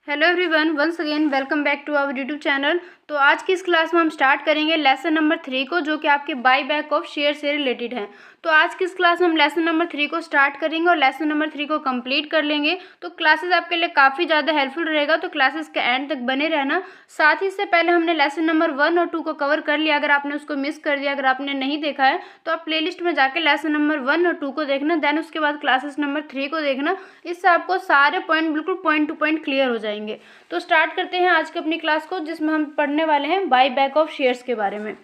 Hello everyone, once again welcome back to our YouTube channel. तो आज की इस क्लास में हम स्टार्ट करेंगे लेसन नंबर 3 को, जो कि आपके बाय बैक ऑफ शेयर से रिलेटेड है। तो आज की इस क्लास में हम लेसन नंबर 3 को स्टार्ट करेंगे और लेसन नंबर 3 को कंप्लीट कर लेंगे। तो क्लासेस आपके लिए काफ़ी ज़्यादा हेल्पफुल रहेगा, तो क्लासेस के एंड तक बने रहना। साथ ही से पहले हमने लेसन नंबर 1 और 2 को कवर कर लिया। अगर आपने उसको मिस कर दिया, अगर आपने नहीं देखा है तो आप प्लेलिस्ट में जाके लेसन नंबर 1 और 2 को देखना, देन उसके बाद क्लासेस नंबर 3 को देखना। इससे आपको सारे पॉइंट बिल्कुल पॉइंट टू पॉइंट क्लियर हो जाएंगे। तो स्टार्ट करते हैं आज की अपनी क्लास को, जिसमें हम पढ़ने वाले हैं बाय बैक ऑफ शेयर्स के बारे में।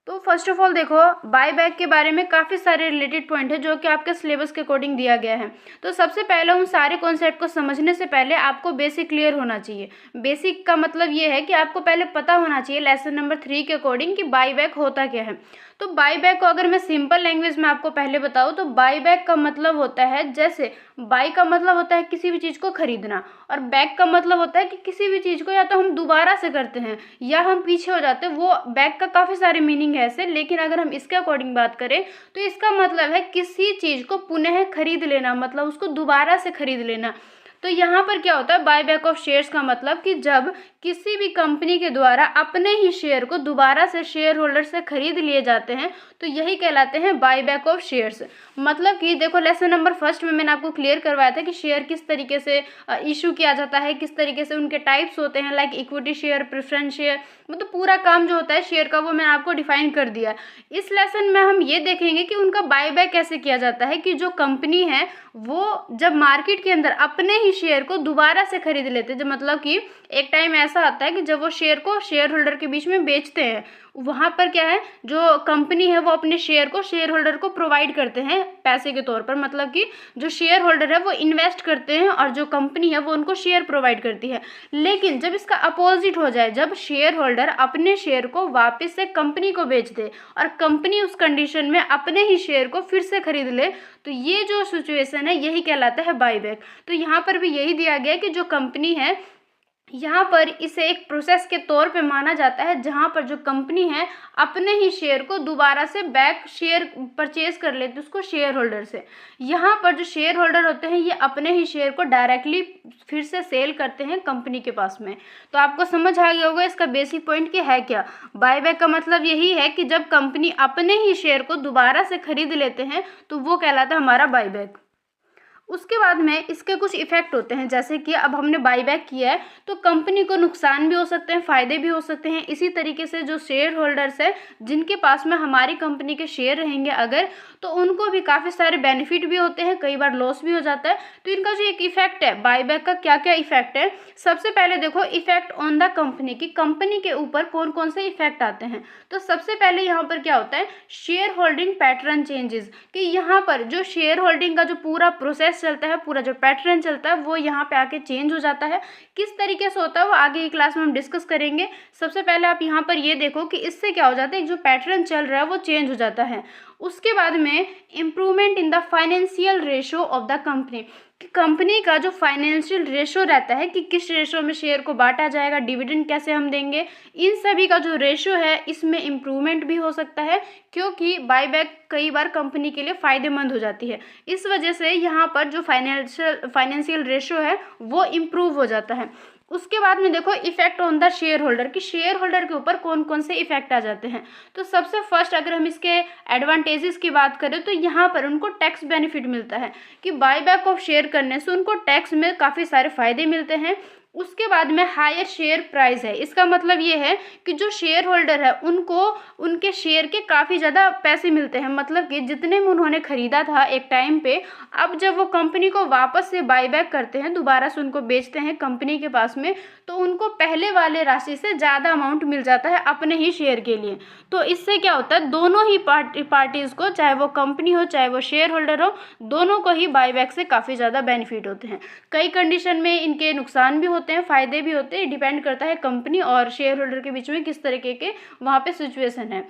तो फर्स्ट ऑफ ऑल देखो, बाय बैक के बारे में काफ़ी सारे रिलेटेड पॉइंट है जो कि आपके सिलेबस के अकॉर्डिंग दिया गया है। तो सबसे पहले उन सारे कॉन्सेप्ट को समझने से पहले आपको बेसिक क्लियर होना चाहिए। बेसिक का मतलब ये है कि आपको पहले पता होना चाहिए लेसन नंबर 3 के अकॉर्डिंग कि बाय बैक होता क्या है। तो बाय बैक को अगर मैं सिंपल लैंग्वेज में आपको पहले बताऊँ तो बाय बैक का मतलब होता है, जैसे बाय का मतलब होता है किसी भी चीज़ को खरीदना, और बैक का मतलब होता है कि किसी भी चीज़ को या तो हम दोबारा से करते हैं या हम पीछे हो जाते हैं। वो बैक का काफ़ी सारे मीनिंग है ऐसे, लेकिन अगर हम इसके अकॉर्डिंग बात करें तो इसका मतलब है किसी चीज़ को पुनः खरीद लेना, मतलब उसको दोबारा से खरीद लेना। तो यहाँ पर क्या होता है, बाय बैक ऑफ शेयर्स का मतलब कि जब किसी भी कंपनी के द्वारा अपने ही शेयर को दोबारा से शेयर होल्डर से खरीद लिए जाते हैं, तो यही कहलाते हैं बाय बैक ऑफ शेयर्स। मतलब कि देखो, लेसन नंबर फर्स्ट में मैंने आपको क्लियर करवाया था कि शेयर किस तरीके से इशू किया जाता है, किस तरीके से उनके टाइप्स होते हैं, like equity share, preference share, मतलब पूरा काम जो होता है शेयर का वो मैंने आपको डिफाइन कर दिया। इस लेसन में हम ये देखेंगे कि उनका बाय बैक कैसे किया जाता है, कि जो कंपनी है वो जब मार्केट के अंदर अपने ही शेयर को दोबारा से खरीद लेते हैं, जब मतलब कि एक टाइम ऐसा आता है कि जब वो शेयर को शेयर होल्डर के बीच में बेचते हैं, वहाँ पर क्या है, जो कंपनी है वो अपने शेयर को शेयर होल्डर को प्रोवाइड करते हैं पैसे के तौर पर। मतलब कि जो शेयर होल्डर है वो इन्वेस्ट करते हैं और जो कंपनी है वो उनको शेयर प्रोवाइड करती है। लेकिन जब इसका अपोजिट हो जाए, जब शेयर होल्डर अपने शेयर को वापस से कंपनी को बेच दे और कंपनी उस कंडीशन में अपने ही शेयर को फिर से खरीद ले, तो ये जो सिचुएशन है यही कहलाता है बाय बैक। तो यहाँ पर भी यही दिया गया है कि जो कंपनी है, यहाँ पर इसे एक प्रोसेस के तौर पे माना जाता है जहाँ पर जो कंपनी है अपने ही शेयर को दोबारा से बैक शेयर परचेज कर लेते हैं उसको शेयर होल्डर से। यहाँ पर जो शेयर होल्डर होते हैं ये अपने ही शेयर को डायरेक्टली फिर से सेल करते हैं कंपनी के पास में। तो आपको समझ आ गया होगा इसका बेसिक पॉइंट कि है क्या। बाय बैक का मतलब यही है कि जब कंपनी अपने ही शेयर को दोबारा से खरीद लेते हैं तो वो कहलाता है हमारा बाय बैक। उसके बाद में इसके कुछ इफेक्ट होते हैं, जैसे कि अब हमने बाय बैक किया है तो कंपनी को नुकसान भी हो सकते हैं, फ़ायदे भी हो सकते हैं। इसी तरीके से जो शेयर होल्डर्स है जिनके पास में हमारी कंपनी के शेयर रहेंगे अगर, तो उनको भी काफ़ी सारे बेनिफिट भी होते हैं, कई बार लॉस भी हो जाता है। तो इनका जो एक इफेक्ट है बाय बैक का, क्या क्या इफेक्ट है, सबसे पहले देखो इफेक्ट ऑन द कंपनी, की कंपनी के ऊपर कौन कौन से इफेक्ट आते हैं। तो सबसे पहले यहाँ पर क्या होता है, शेयर होल्डिंग पैटर्न चेंजेस, कि यहाँ पर जो शेयर होल्डिंग का जो पूरा प्रोसेस चलता है, पूरा जो पैटर्न चलता है वो यहाँ पे आके चेंज हो जाता है। किस तरीके से होता है वो आगे की क्लास में हम डिस्कस करेंगे। सबसे पहले आप यहाँ पर ये देखो कि इससे क्या हो जाता है, जो पैटर्न चल रहा है वो चेंज हो जाता है। उसके बाद में improvement in the financial ratio of the company, company का जो फाइनेंशियल रेशो रहता है कि किस रेशो में शेयर को बांटा जाएगा, डिविडेंड कैसे हम देंगे, इन सभी का जो रेशो है इसमें इम्प्रूवमेंट भी हो सकता है, क्योंकि बायबैक कई बार कंपनी के लिए फ़ायदेमंद हो जाती है। इस वजह से यहाँ पर जो फाइनेंशियल रेशो है वो इम्प्रूव हो जाता है। उसके बाद में देखो effect on the share holder, कि शेयर होल्डर के ऊपर कौन कौन से इफेक्ट आ जाते हैं। तो सबसे फर्स्ट अगर हम इसके एडवांटेजेस की बात करें तो यहाँ पर उनको टैक्स बेनिफिट मिलता है, कि बायबैक ऑफ शेयर करने से उनको टैक्स में काफ़ी सारे फायदे मिलते हैं। उसके बाद में हायर शेयर प्राइस है, इसका मतलब ये है कि जो शेयर होल्डर है उनको उनके शेयर के काफ़ी ज़्यादा पैसे मिलते हैं, मतलब कि जितने में उन्होंने ख़रीदा था एक टाइम पे, अब जब वो कंपनी को वापस से बायबैक करते हैं, दोबारा से उनको बेचते हैं कंपनी के पास में, तो उनको पहले वाले राशि से ज़्यादा अमाउंट मिल जाता है अपने ही शेयर के लिए। तो इससे क्या होता है, दोनों ही पार्टीज़ को, चाहे वो कंपनी हो चाहे वो शेयर होल्डर हो, दोनों को ही बायबैक से काफ़ी ज़्यादा बेनिफिट होते हैं। कई कंडीशन में इनके नुकसान भी होते हैं, फ़ायदे भी होते हैं, डिपेंड करता है कंपनी और शेयर होल्डर के बीच में किस तरीके के वहाँ पे सिचुएशन है।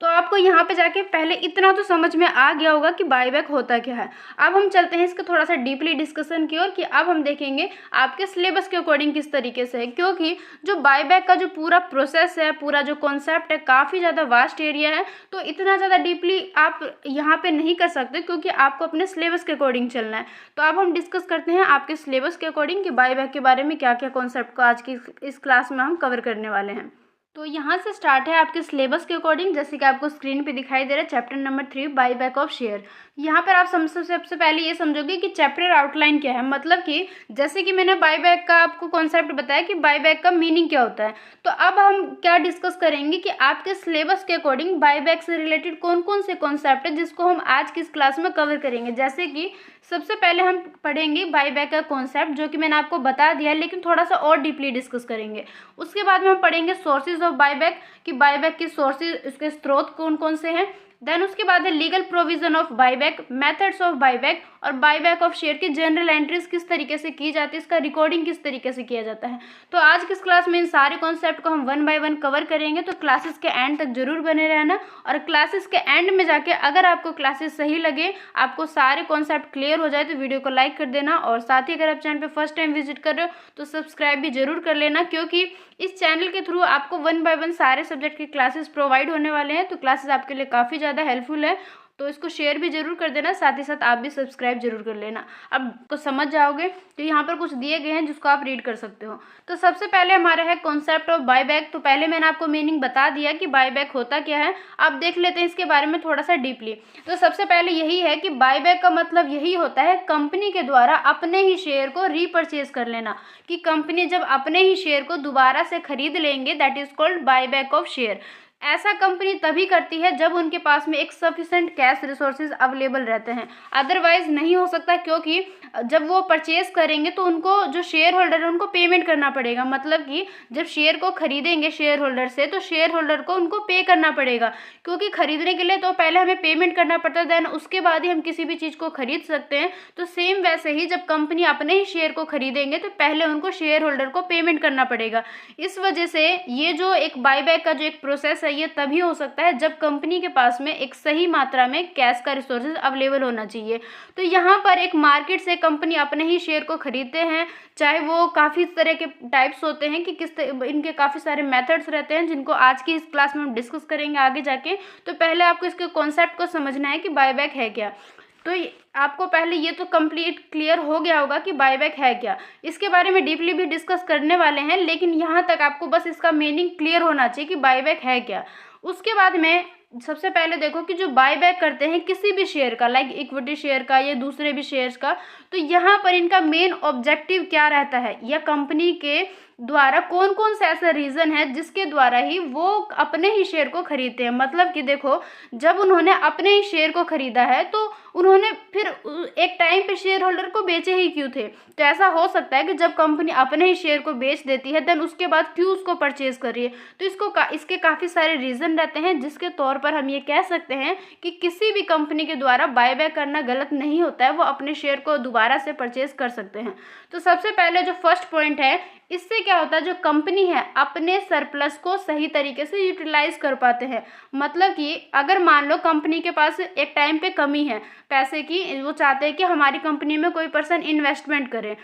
तो आपको यहाँ पे जाके पहले इतना तो समझ में आ गया होगा कि बायबैक होता क्या है। अब हम चलते हैं इसका थोड़ा सा डीपली डिस्कशन की ओर कि अब हम देखेंगे आपके सिलेबस के अकॉर्डिंग किस तरीके से है, क्योंकि जो बायबैक का जो पूरा प्रोसेस है, पूरा जो कॉन्सेप्ट है, काफ़ी ज़्यादा वास्ट एरिया है। तो इतना ज़्यादा डीपली आप यहाँ पे नहीं कर सकते क्योंकि आपको अपने सिलेबस के अकॉर्डिंग चलना है। तो अब हम डिस्कस करते हैं आपके सिलेबस के अकॉर्डिंग कि बायबैक के बारे में क्या क्या कॉन्सेप्ट को आज की इस क्लास में हम कवर करने वाले हैं। तो यहाँ से स्टार्ट है आपके सिलेबस के अकॉर्डिंग, जैसे कि आपको स्क्रीन पे दिखाई दे रहा है chapter number 3 buyback of share. यहाँ पर आप सबसे पहले ये समझोगे कि चैप्टर आउटलाइन क्या है, मतलब कि जैसे कि मैंने बायबैक का आपको कॉन्सेप्ट बताया कि बायबैक का मीनिंग क्या होता है। तो अब हम क्या डिस्कस करेंगे कि आपके सिलेबस के अकॉर्डिंग बायबैक से रिलेटेड कौन कौन से कॉन्सेप्ट है जिसको हम आज की इस क्लास में कवर करेंगे। जैसे कि सबसे पहले हम पढ़ेंगे बायबैक का कॉन्सेप्ट, जो कि मैंने आपको बता दिया है, लेकिन थोड़ा सा और डीपली डिस्कस करेंगे। उसके बाद में हम पढ़ेंगे सोर्सेज ऑफ बायबैक, कि बायबैक के सोर्सेज, इसके स्रोत कौन कौन से हैं। देन उसके बाद है legal provision of buyback, methods of buyback और बायबैक ऑफ शेयर की जनरल एंट्रीज किस तरीके से की जाती है, इसका रिकॉर्डिंग किस तरीके से किया जाता है। तो आज की इस क्लास में इन सारे कॉन्सेप्ट को हम 1 बाय 1 कवर करेंगे। तो क्लासेस के एंड तक जरूर बने रहना, और क्लासेस के एंड में जाके अगर आपको क्लासेस सही लगे, आपको सारे कॉन्सेप्ट क्लियर हो जाए, तो वीडियो को लाइक कर देना। और साथ ही अगर आप चैनल पर फर्स्ट टाइम विजिट कर रहे हो तो सब्सक्राइब भी जरूर कर लेना, क्योंकि इस चैनल के थ्रू आपको 1 बाय 1 सारे सब्जेक्ट के क्लासेस प्रोवाइड होने वाले हैं। तो क्लासेस आपके लिए काफ़ी ज़्यादा हेल्पफुल है, तो इसको शेयर भी जरूर कर देना, साथ ही साथ आप भी सब्सक्राइब जरूर कर लेना। अब तो समझ जाओगे, तो यहाँ पर कुछ दिए गए हैं जिसको आप रीड कर सकते हो। तो सबसे पहले हमारा है कॉन्सेप्ट ऑफ बायबैक। तो पहले मैंने आपको मीनिंग बता दिया कि बायबैक होता क्या है। अब देख लेते हैं इसके बारे में थोड़ा सा डीपली। तो सबसे पहले यही है कि बायबैक का मतलब यही होता है कंपनी के द्वारा अपने ही शेयर को रीपरचेज कर लेना, कि कंपनी जब अपने ही शेयर को दोबारा से खरीद लेंगे, that is called buyback of share. ऐसा कंपनी तभी करती है जब उनके पास में एक सफिशेंट कैश रिसोर्सेज अवेलेबल रहते हैं, अदरवाइज नहीं हो सकता, क्योंकि जब वो परचेज करेंगे तो उनको जो शेयर होल्डर है उनको पेमेंट करना पड़ेगा। मतलब कि जब शेयर को खरीदेंगे शेयर होल्डर से, तो शेयर होल्डर को उनको पे करना पड़ेगा, क्योंकि खरीदने के लिए तो पहले हमें पेमेंट करना पड़ता है, देन उसके बाद ही हम किसी भी चीज़ को खरीद सकते हैं। तो सेम वैसे ही जब कंपनी अपने ही शेयर को खरीदेंगे तो पहले उनको शेयर होल्डर को पेमेंट करना पड़ेगा। इस वजह से ये जो एक बायबैक का जो एक प्रोसेस ये तभी हो सकता है जब कंपनी के पास में एक सही मात्रा में कैश का रिसोर्सेज अवेलेबल होना चाहिए। तो यहाँ पर एक मार्केट से कंपनी अपने ही शेयर को खरीदते हैं, चाहे वो काफ़ी तरह के टाइप्स होते हैं, कि इनके काफ़ी सारे मेथड्स रहते हैं जिनको आज की इस क्लास में हम डिस्कस करेंगे आगे जाके। तो पहले आपको इसके कॉन्सेप्ट को समझना है कि बायबैक है क्या। तो आपको पहले ये तो कंप्लीट क्लियर हो गया होगा कि बायबैक है क्या। इसके बारे में डीपली भी डिस्कस करने वाले हैं, लेकिन यहाँ तक आपको बस इसका मीनिंग क्लियर होना चाहिए कि बायबैक है क्या। उसके बाद में सबसे पहले देखो कि जो बायबैक करते हैं किसी भी शेयर का, लाइक इक्विटी शेयर का या दूसरे भी शेयर्स का, तो यहाँ पर इनका मेन ऑब्जेक्टिव क्या रहता है, या कंपनी के द्वारा कौन कौन से ऐसा रीज़न है जिसके द्वारा ही वो अपने ही शेयर को खरीदते हैं। मतलब कि देखो, जब उन्होंने अपने ही शेयर को खरीदा है तो उन्होंने फिर एक टाइम पे शेयर होल्डर को बेचे ही क्यों थे। तो ऐसा हो सकता है कि जब कंपनी अपने ही शेयर को बेच देती है, देन उसके बाद क्यों उसको परचेज कर रही है। तो इसके काफ़ी सारे रीज़न रहते हैं, जिसके तौर पर हम ये कह सकते हैं कि किसी भी कंपनी के द्वारा बायबैक करना गलत नहीं होता है, वो अपने शेयर को दोबारा से परचेज कर सकते हैं। तो सबसे पहले जो फर्स्ट पॉइंट है, इससे क्या होता है, जो कंपनी है अपने सरप्लस को सही तरीके से यूटिलाइज कर पाते हैं। मतलब कि अगर मान लो कंपनी के पास एक टाइम पे कमी है पैसे की, वो चाहते हैं कि हमारी कंपनी में कोई पर्सन इन्वेस्टमेंट करे,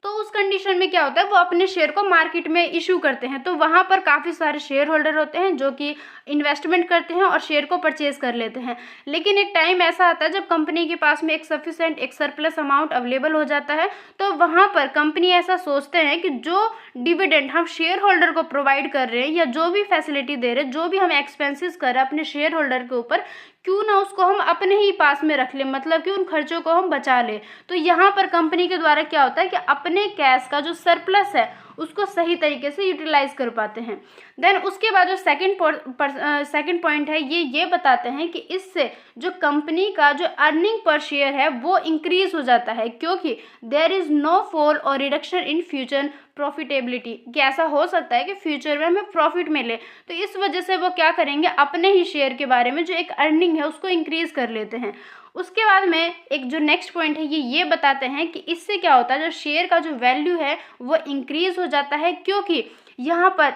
तो उस कंडीशन में क्या होता है, वो अपने शेयर को मार्केट में इशू करते हैं। तो वहाँ पर काफ़ी सारे शेयर होल्डर होते हैं जो कि इन्वेस्टमेंट करते हैं और शेयर को परचेज कर लेते हैं। लेकिन एक टाइम ऐसा आता है जब कंपनी के पास में एक सफिशेंट, एक सरप्लस अमाउंट अवेलेबल हो जाता है, तो वहाँ पर कंपनी ऐसा सोचते हैं कि जो डिविडेंड हम शेयर होल्डर को प्रोवाइड कर रहे हैं, या जो भी फैसिलिटी दे रहे हैं, जो भी हम एक्सपेंसेस कर रहे हैं अपने शेयर होल्डर के ऊपर, क्यों ना उसको हम अपने ही पास में रख लें, मतलब कि उन खर्चों को हम बचा लें। तो यहाँ पर कंपनी के द्वारा क्या होता है कि अपने कैश का जो सरप्लस है उसको सही तरीके से यूटिलाइज कर पाते हैं। देन उसके बाद जो सेकंड पॉइंट है, ये बताते हैं कि इससे जो कंपनी का जो अर्निंग पर शेयर है वो इंक्रीज हो जाता है, क्योंकि देयर इज़ नो फॉल और रिडक्शन इन फ्यूचर प्रॉफिटेबिलिटी, कि ऐसा हो सकता है कि फ्यूचर में हमें प्रॉफिट मिले। तो इस वजह से वो क्या करेंगे, अपने ही शेयर के बारे में जो एक अर्निंग है उसको इंक्रीज कर लेते हैं। उसके बाद में एक जो नेक्स्ट पॉइंट है, ये बताते हैं कि इससे क्या होता है, जो शेयर का जो वैल्यू है वो इंक्रीज हो जाता है, क्योंकि यहाँ पर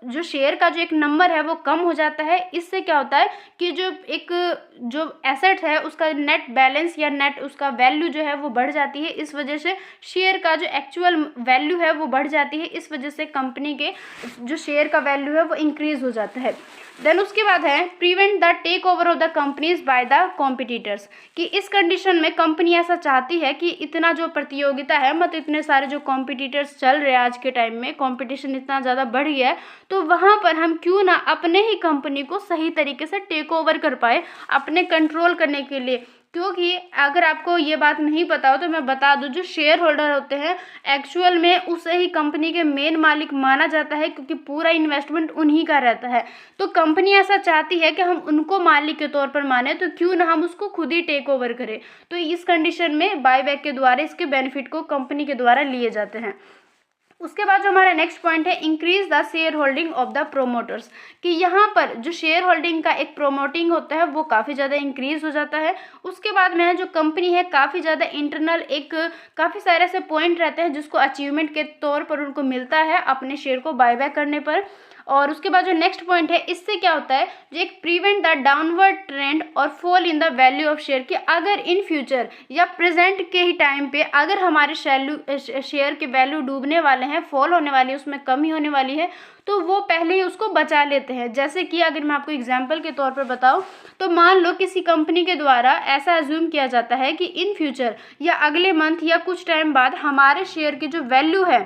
जो शेयर का जो एक नंबर है वो कम हो जाता है। इससे क्या होता है कि जो एसेट है उसका नेट बैलेंस या नेट उसका वैल्यू जो है वो बढ़ जाती है। इस वजह से शेयर का जो एक्चुअल वैल्यू है वो बढ़ जाती है। इस वजह से कंपनी के जो शेयर का वैल्यू है वो इंक्रीज हो जाता है। देन उसके बाद है prevent the take over of the companies by the competitors, कि इस कंडीशन में कंपनी ऐसा चाहती है कि इतना जो प्रतियोगिता है, मतलब इतने सारे जो कॉम्पिटिटर्स चल रहे हैं आज के टाइम में, कंपटीशन इतना ज़्यादा बढ़ गया है, तो वहाँ पर हम क्यों ना अपने ही कंपनी को सही तरीके से टेक ओवर कर पाए अपने कंट्रोल करने के लिए। क्योंकि अगर आपको ये बात नहीं पता हो तो मैं बता दूं, जो शेयर होल्डर होते हैं एक्चुअल में उसे ही कंपनी के मेन मालिक माना जाता है, क्योंकि पूरा इन्वेस्टमेंट उन्हीं का रहता है। तो कंपनी ऐसा चाहती है कि हम उनको मालिक के तौर पर माने, तो क्यों ना हम उसको खुद ही टेक ओवर करें। तो इस कंडीशन में बायबैक के द्वारा इसके बेनिफिट को कंपनी के द्वारा लिए जाते हैं। उसके बाद जो हमारा नेक्स्ट पॉइंट है increase the share holding of the promoters, कि यहाँ पर जो शेयर होल्डिंग का एक प्रोमोटिंग होता है वो काफ़ी ज़्यादा इंक्रीज हो जाता है। उसके बाद में जो कंपनी है काफ़ी ज़्यादा इंटरनल काफ़ी सारे ऐसे पॉइंट रहते हैं जिसको अचीवमेंट के तौर पर उनको मिलता है अपने शेयर को बायबैक करने पर। और उसके बाद जो नेक्स्ट पॉइंट है, इससे क्या होता है जो एक प्रिवेंट द डाउनवर्ड ट्रेंड और fall in the value of share, कि अगर इन फ्यूचर या प्रेजेंट के ही टाइम पे अगर हमारे शेयर के वैल्यू डूबने वाले हैं, फॉल होने वाली है, उसमें कमी होने वाली है, तो वो पहले ही उसको बचा लेते हैं। जैसे कि अगर मैं आपको एग्जांपल के तौर पर बताऊं, तो मान लो किसी कंपनी के द्वारा ऐसा अज्यूम किया जाता है कि इन फ्यूचर या अगले मंथ या कुछ टाइम बाद हमारे शेयर की जो वैल्यू है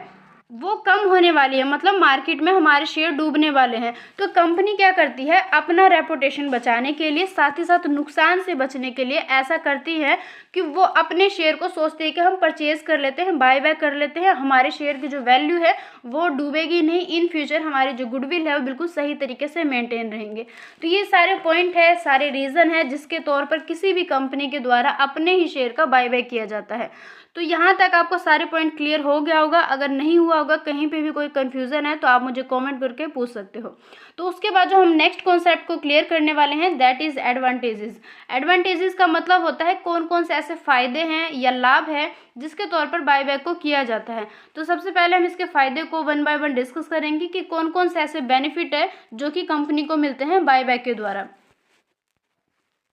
वो कम होने वाली है, मतलब मार्केट में हमारे शेयर डूबने वाले हैं। तो कंपनी क्या करती है, अपना रेपुटेशन बचाने के लिए, साथ ही साथ नुकसान से बचने के लिए ऐसा करती है कि वो अपने शेयर को सोचते हैं कि हम परचेज कर लेते हैं, बाय बैक कर लेते हैं, हमारे शेयर की जो वैल्यू है वो डूबेगी नहीं, इन फ्यूचर हमारी जो गुडविल है वो बिल्कुल सही तरीके से मेंटेन रहेंगे। तो ये सारे पॉइंट है, सारे रीज़न है जिसके तौर पर किसी भी कंपनी के द्वारा अपने ही शेयर का बाय बैक किया जाता है। तो यहाँ तक आपको सारे पॉइंट क्लियर हो गया होगा। अगर नहीं हुआ होगा, कहीं पे भी कोई कन्फ्यूज़न है तो आप मुझे कमेंट करके पूछ सकते हो। तो उसके बाद जो हम नेक्स्ट कॉन्सेप्ट को क्लियर करने वाले हैं दैट इज़ एडवांटेजेस। एडवांटेजेस का मतलब होता है कौन कौन से ऐसे फ़ायदे हैं या लाभ है जिसके तौर पर बायबैक को किया जाता है। तो सबसे पहले हम इसके फ़ायदे को वन बाय वन डिस्कस करेंगे कि कौन कौन से ऐसे बेनिफिट है जो कि कंपनी को मिलते हैं बायबैक के द्वारा।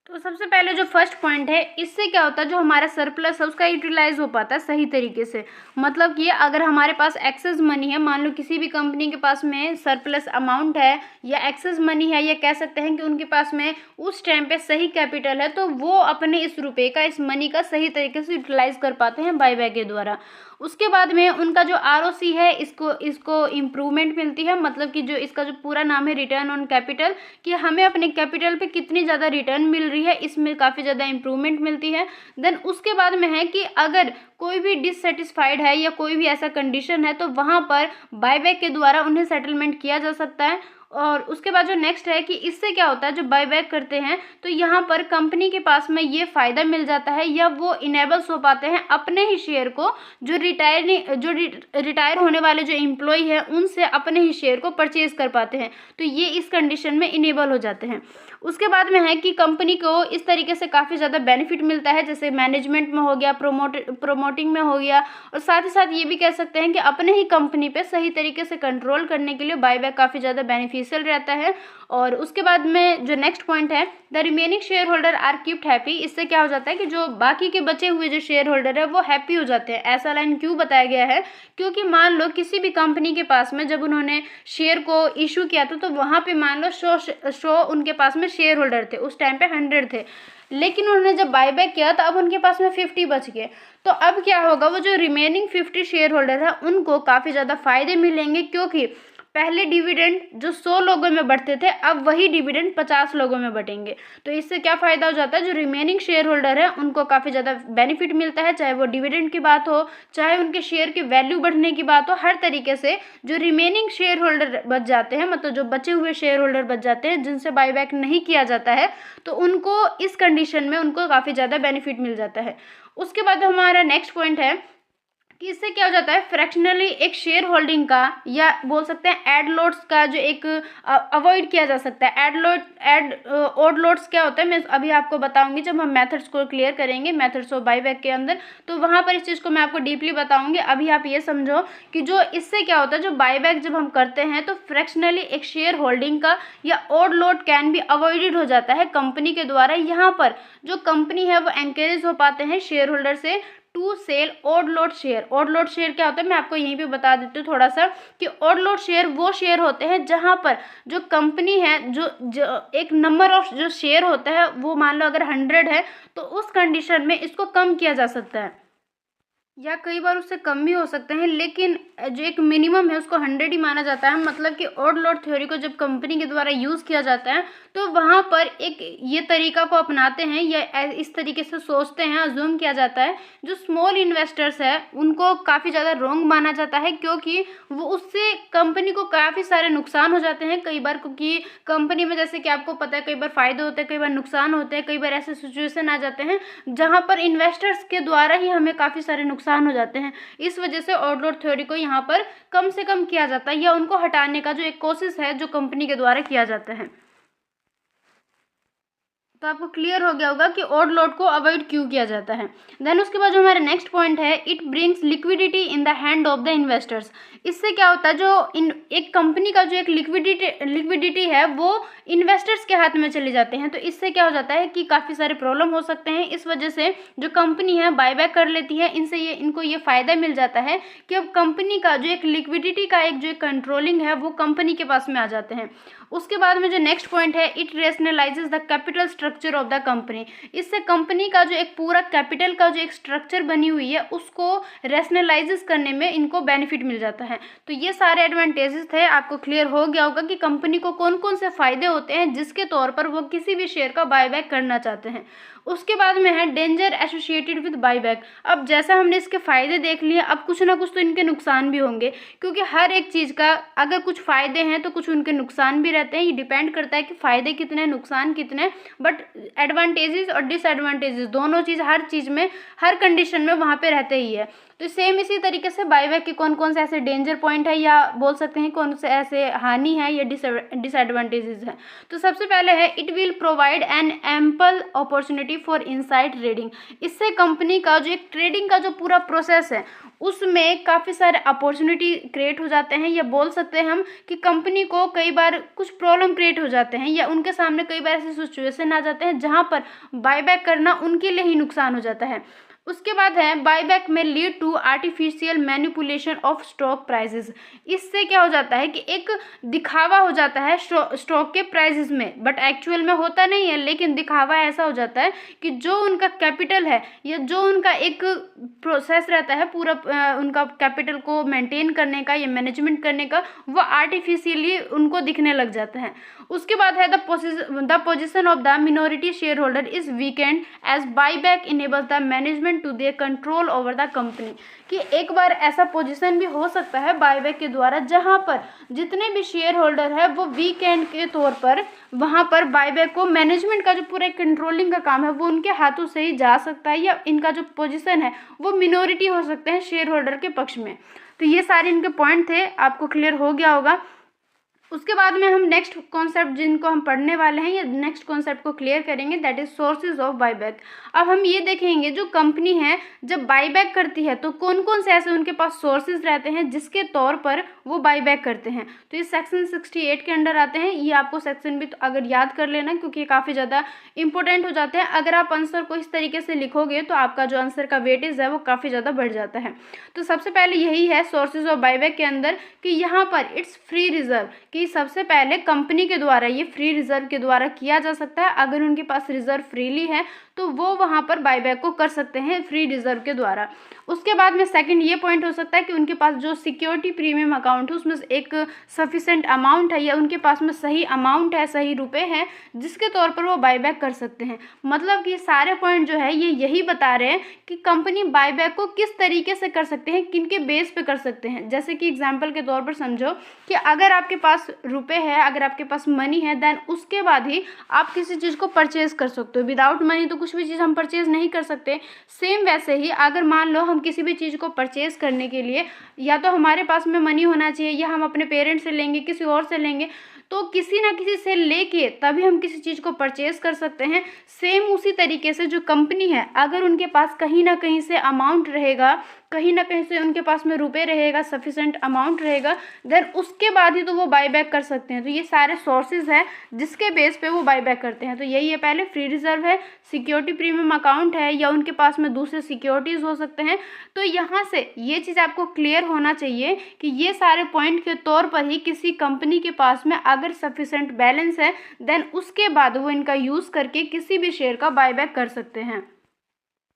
तो सबसे पहले जो फर्स्ट पॉइंट है, इससे क्या होता है जो हमारा सरप्लस है उसका यूटिलाइज हो पाता है सही तरीके से। मतलब कि अगर हमारे पास एक्सेस मनी है, मान लो किसी भी कंपनी के पास में सरप्लस अमाउंट है या एक्सेस मनी है, या कह सकते हैं कि उनके पास में उस टाइम पे सही कैपिटल है, तो वो अपने इस रुपये का, इस मनी का सही तरीके से यूटिलाइज कर पाते हैं बायबैक के द्वारा। उसके बाद में उनका जो आरओसी है इसको इम्प्रूवमेंट मिलती है, मतलब कि जो इसका जो पूरा नाम है रिटर्न ऑन कैपिटल, कि हमें अपने कैपिटल पे कितनी ज़्यादा रिटर्न मिल रही है, इसमें काफ़ी ज़्यादा इम्प्रूवमेंट मिलती है। देन उसके बाद में है कि अगर कोई भी डिससेटिस्फाइड है या कोई भी ऐसा कंडीशन है तो वहाँ पर बायबैक के द्वारा उन्हें सेटलमेंट किया जा सकता है। और उसके बाद जो नेक्स्ट है कि इससे क्या होता है जो बायबैक करते हैं तो यहाँ पर कंपनी के पास में ये फ़ायदा मिल जाता है या वो इनेबल्स हो पाते हैं अपने ही शेयर को, जो रिटायर होने वाले जो एम्प्लॉय है उनसे अपने ही शेयर को परचेज कर पाते हैं। तो ये इस कंडीशन में इनेबल हो जाते हैं। उसके बाद में है कि कंपनी को इस तरीके से काफ़ी ज़्यादा बेनिफिट मिलता है, जैसे मैनेजमेंट में हो गया, प्रोमोटिंग में हो गया, और साथ ही साथ ये भी कह सकते हैं कि अपने ही कंपनी पे सही तरीके से कंट्रोल करने के लिए बायबैक काफ़ी ज़्यादा बेनिफिशियल रहता है। और उसके बाद में जो नेक्स्ट पॉइंट है the remaining share holder are keeped happy. इससे क्या हो जाता है कि जो बाकी के बचे हुए जो शेयर होल्डर है वो हैप्पी हो जाते हैं। ऐसा लाइन क्यों बताया गया है, क्योंकि मान लो किसी भी कंपनी के पास में जब उन्होंने शेयर को इशू किया था तो वहाँ पे मान लो 100 उनके पास में शेयर होल्डर थे, उस टाइम पे 100 थे, लेकिन उन्होंने जब बायबैक किया तो अब उनके पास में 50 बच गए। तो अब क्या होगा, वो जो रिमेनिंग 50 शेयर होल्डर है उनको काफ़ी ज़्यादा फायदे मिलेंगे, क्योंकि पहले डिविडेंड जो 100 लोगों में बढ़ते थे अब वही डिविडेंड 50 लोगों में बढ़ेंगे। तो इससे क्या फ़ायदा हो जाता है, जो रिमेनिंग शेयर होल्डर है उनको काफ़ी ज़्यादा बेनिफिट मिलता है, चाहे वो डिविडेंड की बात हो, चाहे उनके शेयर की वैल्यू बढ़ने की बात हो। हर तरीके से जो रिमेनिंग शेयर होल्डर बच जाते हैं, मतलब जो बचे हुए शेयर होल्डर बच जाते हैं जिनसे बायबैक नहीं किया जाता है, तो उनको इस कंडीशन में उनको काफ़ी ज़्यादा बेनिफिट मिल जाता है। उसके बाद हमारा नेक्स्ट पॉइंट है कि इससे क्या हो जाता है, फ्रैक्शनली एक शेयर होल्डिंग का या बोल सकते हैं एड लोड्स का जो एक अवॉइड किया जा सकता है। ओड लोड्स क्या होता है मैं अभी आपको बताऊंगी जब हम मेथड्स को क्लियर करेंगे, मेथड्स ऑफ बाईबैक के अंदर, तो वहाँ पर इस चीज़ को मैं आपको डीपली बताऊंगी। अभी आप ये समझो कि जो इससे क्या होता है, जो बाईबैक जब हम करते हैं तो फ्रैक्शनली एक शेयर होल्डिंग का या odd lot can be avoided हो जाता है कंपनी के द्वारा। यहाँ पर जो कंपनी है वो एनकरेज हो पाते हैं शेयर होल्डर से to sell odd lot share. Odd lot share क्या होता है मैं आपको यहीं पे बता देती हूँ थोड़ा सा, कि ओड लोड शेयर वो शेयर होते हैं जहाँ पर जो कंपनी है जो एक नंबर ऑफ जो शेयर होता है वो मान लो अगर 100 है तो उस कंडीशन में इसको कम किया जा सकता है, या कई बार उससे कम भी हो सकते हैं, लेकिन जो एक मिनिमम है उसको 100 ही माना जाता है। मतलब कि ओड लोड थ्योरी को जब कंपनी के द्वारा यूज़ किया जाता है तो वहाँ पर एक ये तरीका को अपनाते हैं या इस तरीके से सोचते हैं, अज्यूम किया जाता है जो स्मॉल इन्वेस्टर्स है उनको काफ़ी ज़्यादा रॉन्ग माना जाता है, क्योंकि वो उससे कंपनी को काफ़ी सारे नुकसान हो जाते हैं कई बार, क्योंकि कंपनी में जैसे कि आपको पता है कई बार फ़ायदे होते हैं, कई बार नुकसान होते हैं, कई बार ऐसे सिचुएशन आ जाते हैं जहाँ पर इन्वेस्टर्स के द्वारा ही हमें काफ़ी सारे नुकसान हो जाते हैं। इस वजह से ओड लोड थ्योरी को यहाँ पर कम से कम किया जाता है या उनको हटाने का जो एक कोशिश है जो कंपनी के द्वारा किया जाता है। तो आपको क्लियर हो गया होगा कि ओड लोड को अवॉइड क्यों किया जाता है। देन उसके बाद जो हमारा नेक्स्ट पॉइंट है, it brings liquidity in the hand of the investors. इससे क्या होता है, जो एक कंपनी का जो एक लिक्विडिटी है वो इन्वेस्टर्स के हाथ में चले जाते हैं। तो इससे क्या हो जाता है कि काफ़ी सारे प्रॉब्लम हो सकते हैं। इस वजह से जो कंपनी है बायबैक कर लेती है, इनको ये फ़ायदा मिल जाता है कि अब कंपनी का जो एक लिक्विडिटी का एक जो कंट्रोलिंग है वो कंपनी के पास में आ जाते हैं। उसके बाद में जो नेक्स्ट पॉइंट है, it rationalises the capital structure of the company. इससे कंपनी का जो एक पूरा कैपिटल का जो एक स्ट्रक्चर बनी हुई है उसको रेशनलाइजेस करने में इनको बेनिफिट मिल जाता है। तो ये सारे एडवांटेजेस थे, आपको क्लियर हो गया होगा कि कंपनी को कौन कौन से फायदे होते हैं जिसके तौर पर वो किसी भी शेयर का बायबैक करना चाहते हैं। उसके बाद में है डेंजर एसोसिएटेड विद बायबैक। अब जैसा हमने इसके फ़ायदे देख लिए, अब कुछ ना कुछ तो इनके नुकसान भी होंगे, क्योंकि हर एक चीज़ का अगर कुछ फ़ायदे हैं तो कुछ उनके नुकसान भी रहते हैं। ये डिपेंड करता है कि फ़ायदे कितने नुकसान कितने, बट एडवांटेजेस और डिसएडवांटेजेस दोनों चीज़ हर चीज़ में हर कंडीशन में वहाँ पे रहते ही है। तो सेम इसी तरीके से बायबैक के कौन कौन से ऐसे डेंजर पॉइंट है या बोल सकते हैं कौन से ऐसे हानि है या डिसएडवांटेजेस है। तो सबसे पहले है, it will provide an ample opportunity for inside trading. इससे कंपनी का जो एक ट्रेडिंग का जो पूरा प्रोसेस है उसमें काफ़ी सारे अपॉर्चुनिटी क्रिएट हो जाते हैं, या बोल सकते हैं हम कि कंपनी को कई बार कुछ प्रॉब्लम क्रिएट हो जाते हैं या उनके सामने कई बार ऐसे सिचुएशन आ जाते हैं जहाँ पर बायबैक करना उनके लिए ही नुकसान हो जाता है। उसके बाद है, बायबैक में lead to artificial manipulation of stock prices. इससे क्या हो जाता है कि एक दिखावा हो जाता है स्टॉक के प्राइसेस में, बट एक्चुअल में होता नहीं है, लेकिन दिखावा ऐसा हो जाता है कि जो उनका कैपिटल है या जो उनका एक प्रोसेस रहता है पूरा उनका कैपिटल को मेंटेन करने का या मैनेजमेंट करने का, वो आर्टिफिशियली उनको दिखने लग जाता है। उसके बाद है, the position of the minority share holder is weakened as buyback enables the management to their control over the company. कि एक बार ऐसा पोजीशन भी हो सकता है बायबैक के द्वारा जहां पर जितने भी शेयर होल्डर है वो वीकेंड के तौर पर वहां पर बायबैक को मैनेजमेंट का जो पूरा कंट्रोलिंग का काम है वो उनके हाथों से ही जा सकता है, या इनका जो पोजीशन है वो मिनोरिटी हो सकते हैं शेयर होल्डर के पक्ष में। तो ये सारे इनके पॉइंट थे, आपको क्लियर हो गया होगा। उसके बाद में हम नेक्स्ट कॉन्सेप्ट जिनको हम पढ़ने वाले हैं, ये नेक्स्ट कॉन्सेप्ट को क्लियर करेंगे, that is sources of buyback. अब हम ये देखेंगे जो कंपनी है जब बायबैक करती है तो कौन कौन से ऐसे उनके पास सोर्सेज रहते हैं जिसके तौर पर वो बायबैक करते हैं। तो ये सेक्शन 68 के अंडर आते हैं। ये आपको सेक्शन भी तो अगर याद कर लेना, क्योंकि ये काफ़ी ज़्यादा इंपॉर्टेंट हो जाते हैं। अगर आप आंसर को इस तरीके से लिखोगे तो आपका जो आंसर का वेटेज है वो काफ़ी ज़्यादा बढ़ जाता है। तो सबसे पहले यही है सोर्सेज ऑफ बायबैक के अंदर कि यहाँ पर इट्स फ्री रिजर्व, कि सबसे पहले कंपनी के द्वारा ये फ्री रिजर्व के द्वारा किया जा सकता है। अगर उनके पास रिजर्व फ्रीली है तो वो वहाँ पर बायबैक को कर सकते हैं फ्री रिजर्व के द्वारा। उसके बाद में सेकंड ये पॉइंट हो सकता है कि उनके पास जो सिक्योरिटी प्रीमियम अकाउंट है उसमें एक सफिशेंट अमाउंट है या उनके पास में सही अमाउंट है, सही रुपए हैं जिसके तौर पर वो बायबैक कर सकते हैं। मतलब कि सारे पॉइंट जो है ये यही बता रहे हैं कि कंपनी बायबैक को किस तरीके से कर सकते हैं, किन के बेस पे कर सकते हैं। जैसे कि एग्जाम्पल के तौर पर समझो कि अगर आपके पास रुपए है, अगर आपके पास मनी है, देन उसके बाद ही आप किसी चीज़ को परचेज कर सकते हो। विदाउट मनी तो कुछ भी चीज़ हम परचेज नहीं कर सकते। सेम वैसे ही अगर मान लो हम हम किसी भी चीज़ को परचेज़ करने के लिए या तो हमारे पास में मनी होना चाहिए या हम अपने पेरेंट्स से लेंगे, किसी और से लेंगे, तो किसी ना किसी से लेके तभी हम किसी चीज़ को परचेज़ कर सकते हैं। सेम उसी तरीके से जो कंपनी है, अगर उनके पास कहीं ना कहीं से अमाउंट रहेगा, कहीं ना कहीं से उनके पास में रुपए रहेगा, सफिशेंट अमाउंट रहेगा, देन उसके बाद ही तो वो बाई बैक कर सकते हैं। तो ये सारे सोर्सेज हैं जिसके बेस पे वो बाई बैक करते हैं। तो यही है, पहले फ्री रिजर्व है, सिक्योरिटी प्रीमियम अकाउंट है, या उनके पास में दूसरे सिक्योरिटीज़ हो सकते हैं। तो यहाँ से ये चीज़ आपको क्लियर होना चाहिए कि ये सारे पॉइंट के तौर पर ही किसी कंपनी के पास में अगर सफिशेंट बैलेंस है, देन उसके बाद वो इनका यूज़ करके किसी भी शेयर का बाई बैक कर सकते हैं।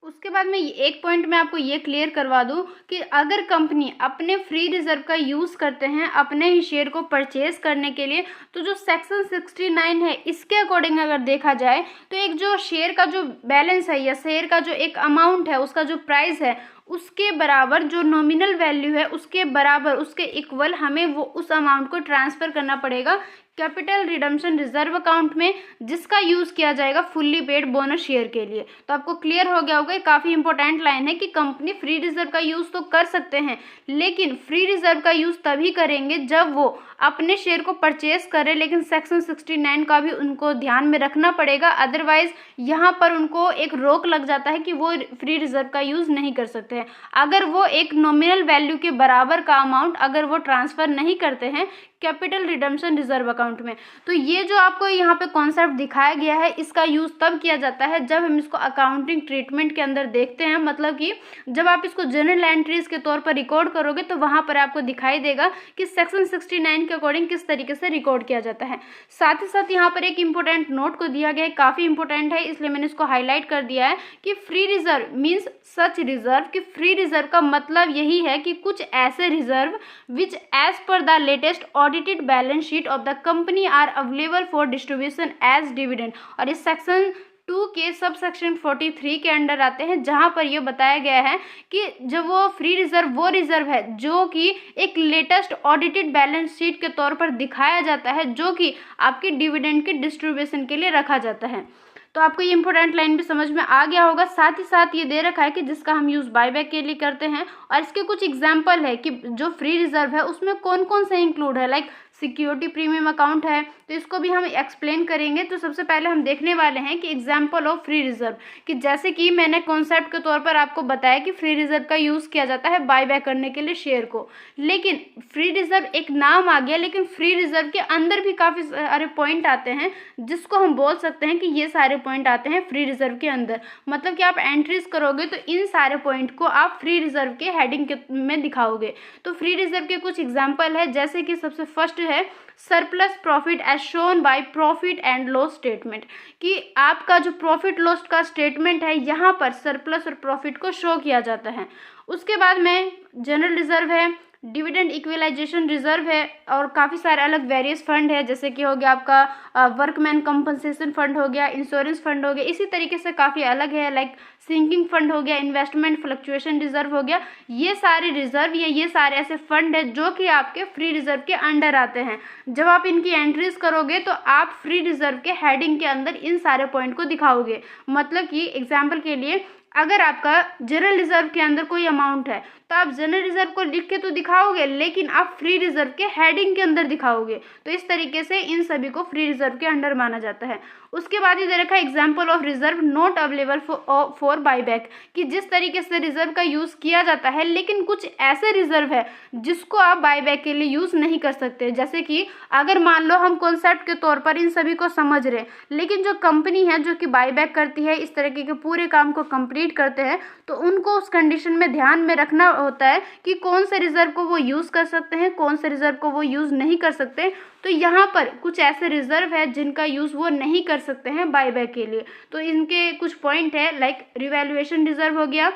उसके बाद में एक पॉइंट मैं आपको ये क्लियर करवा दूं कि अगर कंपनी अपने फ्री रिजर्व का यूज़ करते हैं अपने ही शेयर को परचेज करने के लिए, तो जो सेक्शन 69 है इसके अकॉर्डिंग अगर देखा जाए तो एक जो शेयर का जो बैलेंस है या शेयर का जो एक अमाउंट है, उसका जो प्राइस है, उसके बराबर जो नॉमिनल वैल्यू है उसके बराबर, उसके इक्वल हमें वो उस अमाउंट को ट्रांसफ़र करना पड़ेगा कैपिटल रिडम्पशन रिजर्व अकाउंट में, जिसका यूज़ किया जाएगा फुल्ली पेड बोनस शेयर के लिए। तो आपको क्लियर हो गया होगा, काफ़ी इंपॉर्टेंट लाइन है कि कंपनी फ्री रिजर्व का यूज़ तो कर सकते हैं, लेकिन फ्री रिजर्व का यूज़ तभी करेंगे जब वो अपने शेयर को परचेज करें, लेकिन सेक्शन 69 का भी उनको ध्यान में रखना पड़ेगा। अदरवाइज यहाँ पर उनको एक रोक लग जाता है कि वो फ्री रिजर्व का यूज़ नहीं कर सकते हैं अगर वो एक नॉमिनल वैल्यू के बराबर का अमाउंट अगर वो ट्रांसफ़र नहीं करते हैं कैपिटल रिडम्पशन रिजर्व अकाउंट में। तो ये जो आपको यहाँ पे कॉन्सेप्ट दिखाया गया है, इसका यूज़ तब किया जाता है जब हम इसको अकाउंटिंग ट्रीटमेंट के अंदर देखते हैं। मतलब कि जब आप इसको जनरल एंट्रीज के तौर पर रिकॉर्ड करोगे तो वहाँ पर आपको दिखाई देगा कि सेक्शन 69 के अकॉर्डिंग किस तरीके से रिकॉर्ड किया जाता है। साथ ही साथ यहाँ पर एक इंपॉर्टेंट नोट को दिया गया है, काफ़ी इंपॉर्टेंट है, इसलिए मैंने इसको हाईलाइट कर दिया है कि free reserve means such reserve. कि फ्री रिजर्व का मतलब यही है कि कुछ ऐसे reserve which as per the latest audited balance sheet of the company are available for distribution as dividend. और इस सेक्शन 2 के सब सेक्शन 43 के अंडर आते हैं, जहां पर यह बताया गया है कि जब वो फ्री रिजर्व वो रिजर्व है जो कि एक लेटेस्ट ऑडिटेड बैलेंस शीट के तौर पर दिखाया जाता है, जो कि आपके डिविडेंड के डिस्ट्रीब्यूशन के लिए रखा जाता है। तो आपको ये इंपॉर्टेंट लाइन भी समझ में आ गया होगा। साथ ही साथ ये दे रखा है कि जिसका हम यूज़ बायबैक के लिए करते हैं, और इसके कुछ एग्जांपल है कि जो फ्री रिजर्व है उसमें कौन कौन से इंक्लूड है। लाइक सिक्योरिटी प्रीमियम अकाउंट है, तो इसको भी हम एक्सप्लेन करेंगे। तो सबसे पहले हम देखने वाले हैं कि एग्जाम्पल ऑफ फ्री रिजर्व, कि जैसे कि मैंने कॉन्सेप्ट के तौर पर आपको बताया कि फ्री रिजर्व का यूज़ किया जाता है बायबैक करने के लिए शेयर को। लेकिन फ्री रिजर्व एक नाम आ गया, लेकिन फ्री रिजर्व के अंदर भी काफ़ी सारे पॉइंट आते हैं जिसको हम बोल सकते हैं कि ये सारे पॉइंट आते हैं फ्री रिजर्व के अंदर। मतलब कि आप एंट्रीज करोगे तो इन सारे पॉइंट को आप फ्री रिजर्व के हेडिंग में दिखाओगे। तो फ्री रिजर्व के कुछ एग्जाम्पल है, जैसे कि सबसे फर्स्ट है surplus profit as shown by profit and loss statement, कि आपका जो प्रॉफिट लॉस का स्टेटमेंट है यहाँ पर सरप्लस और प्रॉफिट को शो किया जाता है। उसके बाद में जनरल रिजर्व है, डिविडेंड इक्वलाइजेशन रिजर्व है, और काफ़ी सारे अलग वेरियस फंड है, जैसे कि हो गया आपका वर्कमैन कंपनसेशन फंड हो गया, इंश्योरेंस फंड हो गया, इसी तरीके से काफ़ी अलग है। लाइक सिंकिंग फंड हो गया, इन्वेस्टमेंट फ्लक्चुएशन रिजर्व हो गया। ये सारे रिजर्व या ये सारे ऐसे फंड है जो कि आपके फ्री रिजर्व के अंडर आते हैं। जब आप इनकी एंट्रीज करोगे तो आप फ्री रिजर्व के हेडिंग के अंदर इन सारे पॉइंट को दिखाओगे। मतलब कि एग्जाम्पल के लिए अगर आपका जनरल रिजर्व के अंदर कोई अमाउंट है तो आप जनरल रिजर्व को लिख के तो दिखाओगे, लेकिन आप फ्री रिजर्व के हेडिंग के अंदर दिखाओगे। तो इस तरीके से इन सभी को फ्री रिजर्व के अंडर माना जाता है। उसके बाद ये दे रखा है example of reserve not available for buyback, कि जिस तरीके से रिजर्व का यूज़ किया जाता है, लेकिन कुछ ऐसे रिजर्व है जिसको आप बायबैक के लिए यूज़ नहीं कर सकते। जैसे कि अगर मान लो हम कॉन्सेप्ट के तौर पर इन सभी को समझ रहे हैं, लेकिन जो कंपनी है जो कि बायबैक करती है, इस तरीके के पूरे काम को कंप्लीट करते हैं, तो उनको उस कंडीशन में ध्यान में रखना होता है कि कौन से रिजर्व को वो यूज़ कर सकते हैं, कौन से रिजर्व को वो यूज़ नहीं कर सकते। तो यहाँ पर कुछ ऐसे रिजर्व है जिनका यूज़ वो नहीं कर सकते हैं बायबैक के लिए। तो इनके कुछ पॉइंट है, लाइक रिवैल्यूएशन रिजर्व हो गया,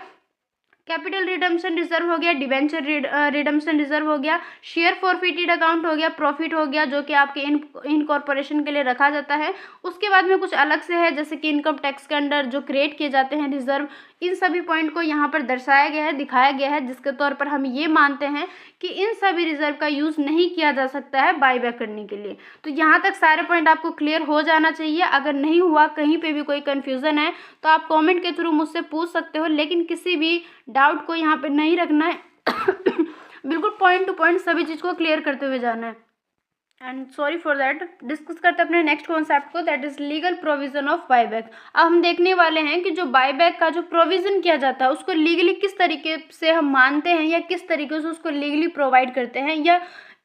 कैपिटल रिडम्पशन रिजर्व हो गया, डिबेंचर रिडम्पशन रिजर्व हो गया, शेयर फॉरफिटेड अकाउंट हो गया, प्रॉफिट हो गया जो कि आपके इनकॉर्पोरेशन के लिए रखा जाता है। उसके बाद में कुछ अलग से है, जैसे कि इनकम टैक्स के अंडर जो क्रिएट किए जाते हैं रिजर्व, इन सभी पॉइंट को यहाँ पर दर्शाया गया है, दिखाया गया है, जिसके तौर पर हम ये मानते हैं कि इन सभी रिजर्व का यूज़ नहीं किया जा सकता है बाईबैक करने के लिए। तो यहाँ तक सारे पॉइंट आपको क्लियर हो जाना चाहिए। अगर नहीं हुआ, कहीं पे भी कोई कन्फ्यूज़न है तो आप कमेंट के थ्रू मुझसे पूछ सकते हो, लेकिन किसी भी डाउट को यहाँ पर नहीं रखना है बिल्कुल पॉइंट टू पॉइंट सभी चीज़ को क्लियर करते हुए जाना है। And sorry for that. Discuss करते हैं अपने नेक्स्ट कॉन्सेप्ट को, that is legal provision of buyback. अब हम देखने वाले हैं कि जो बाईबैक का जो प्रोविजन किया जाता है उसको लीगली किस तरीके से हम मानते हैं या किस तरीके से उसको लीगली प्रोवाइड करते हैं, या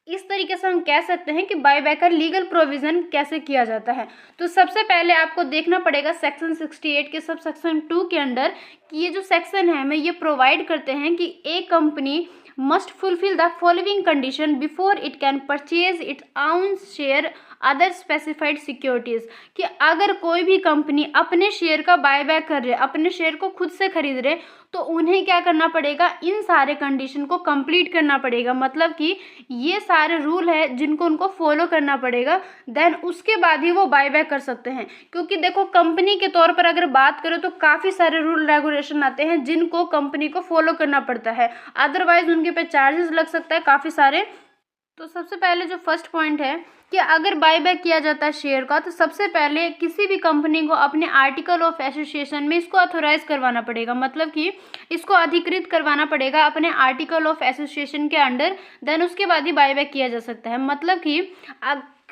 इस तरीके से हम कह सकते हैं कि बाईबैक का लीगल प्रोविज़न कैसे किया जाता है। तो सबसे पहले आपको देखना पड़ेगा सेक्शन 68 के सब सेक्शन 2 के अंदर कि ये जो सेक्शन है हमें ये प्रोवाइड करते हैं कि ए company must fulfill the following condition before it can purchase its own share other specified securities, कि अगर कोई भी कंपनी अपने शेयर का बायबैक कर रहे, अपने शेयर को खुद से खरीद रहे, तो उन्हें क्या करना पड़ेगा, इन सारे कंडीशन को कंप्लीट करना पड़ेगा। मतलब कि ये सारे रूल है जिनको उनको फॉलो करना पड़ेगा, देन उसके बाद ही वो बायबैक कर सकते हैं। क्योंकि देखो कंपनी के तौर पर अगर बात करें तो काफ़ी सारे रूल रेगुलेशन आते हैं जिनको कंपनी को फॉलो करना पड़ता है, अदरवाइज उनके पे चार्जेस लग सकता है काफ़ी सारे। तो सबसे पहले जो फर्स्ट पॉइंट है कि अगर बायबैक किया जाता है शेयर का, तो सबसे पहले किसी भी कंपनी को अपने आर्टिकल ऑफ एसोसिएशन में इसको ऑथोराइज करवाना पड़ेगा, मतलब कि इसको अधिकृत करवाना पड़ेगा अपने आर्टिकल ऑफ एसोसिएशन के अंडर, देन उसके बाद ही बायबैक किया जा सकता है। मतलब कि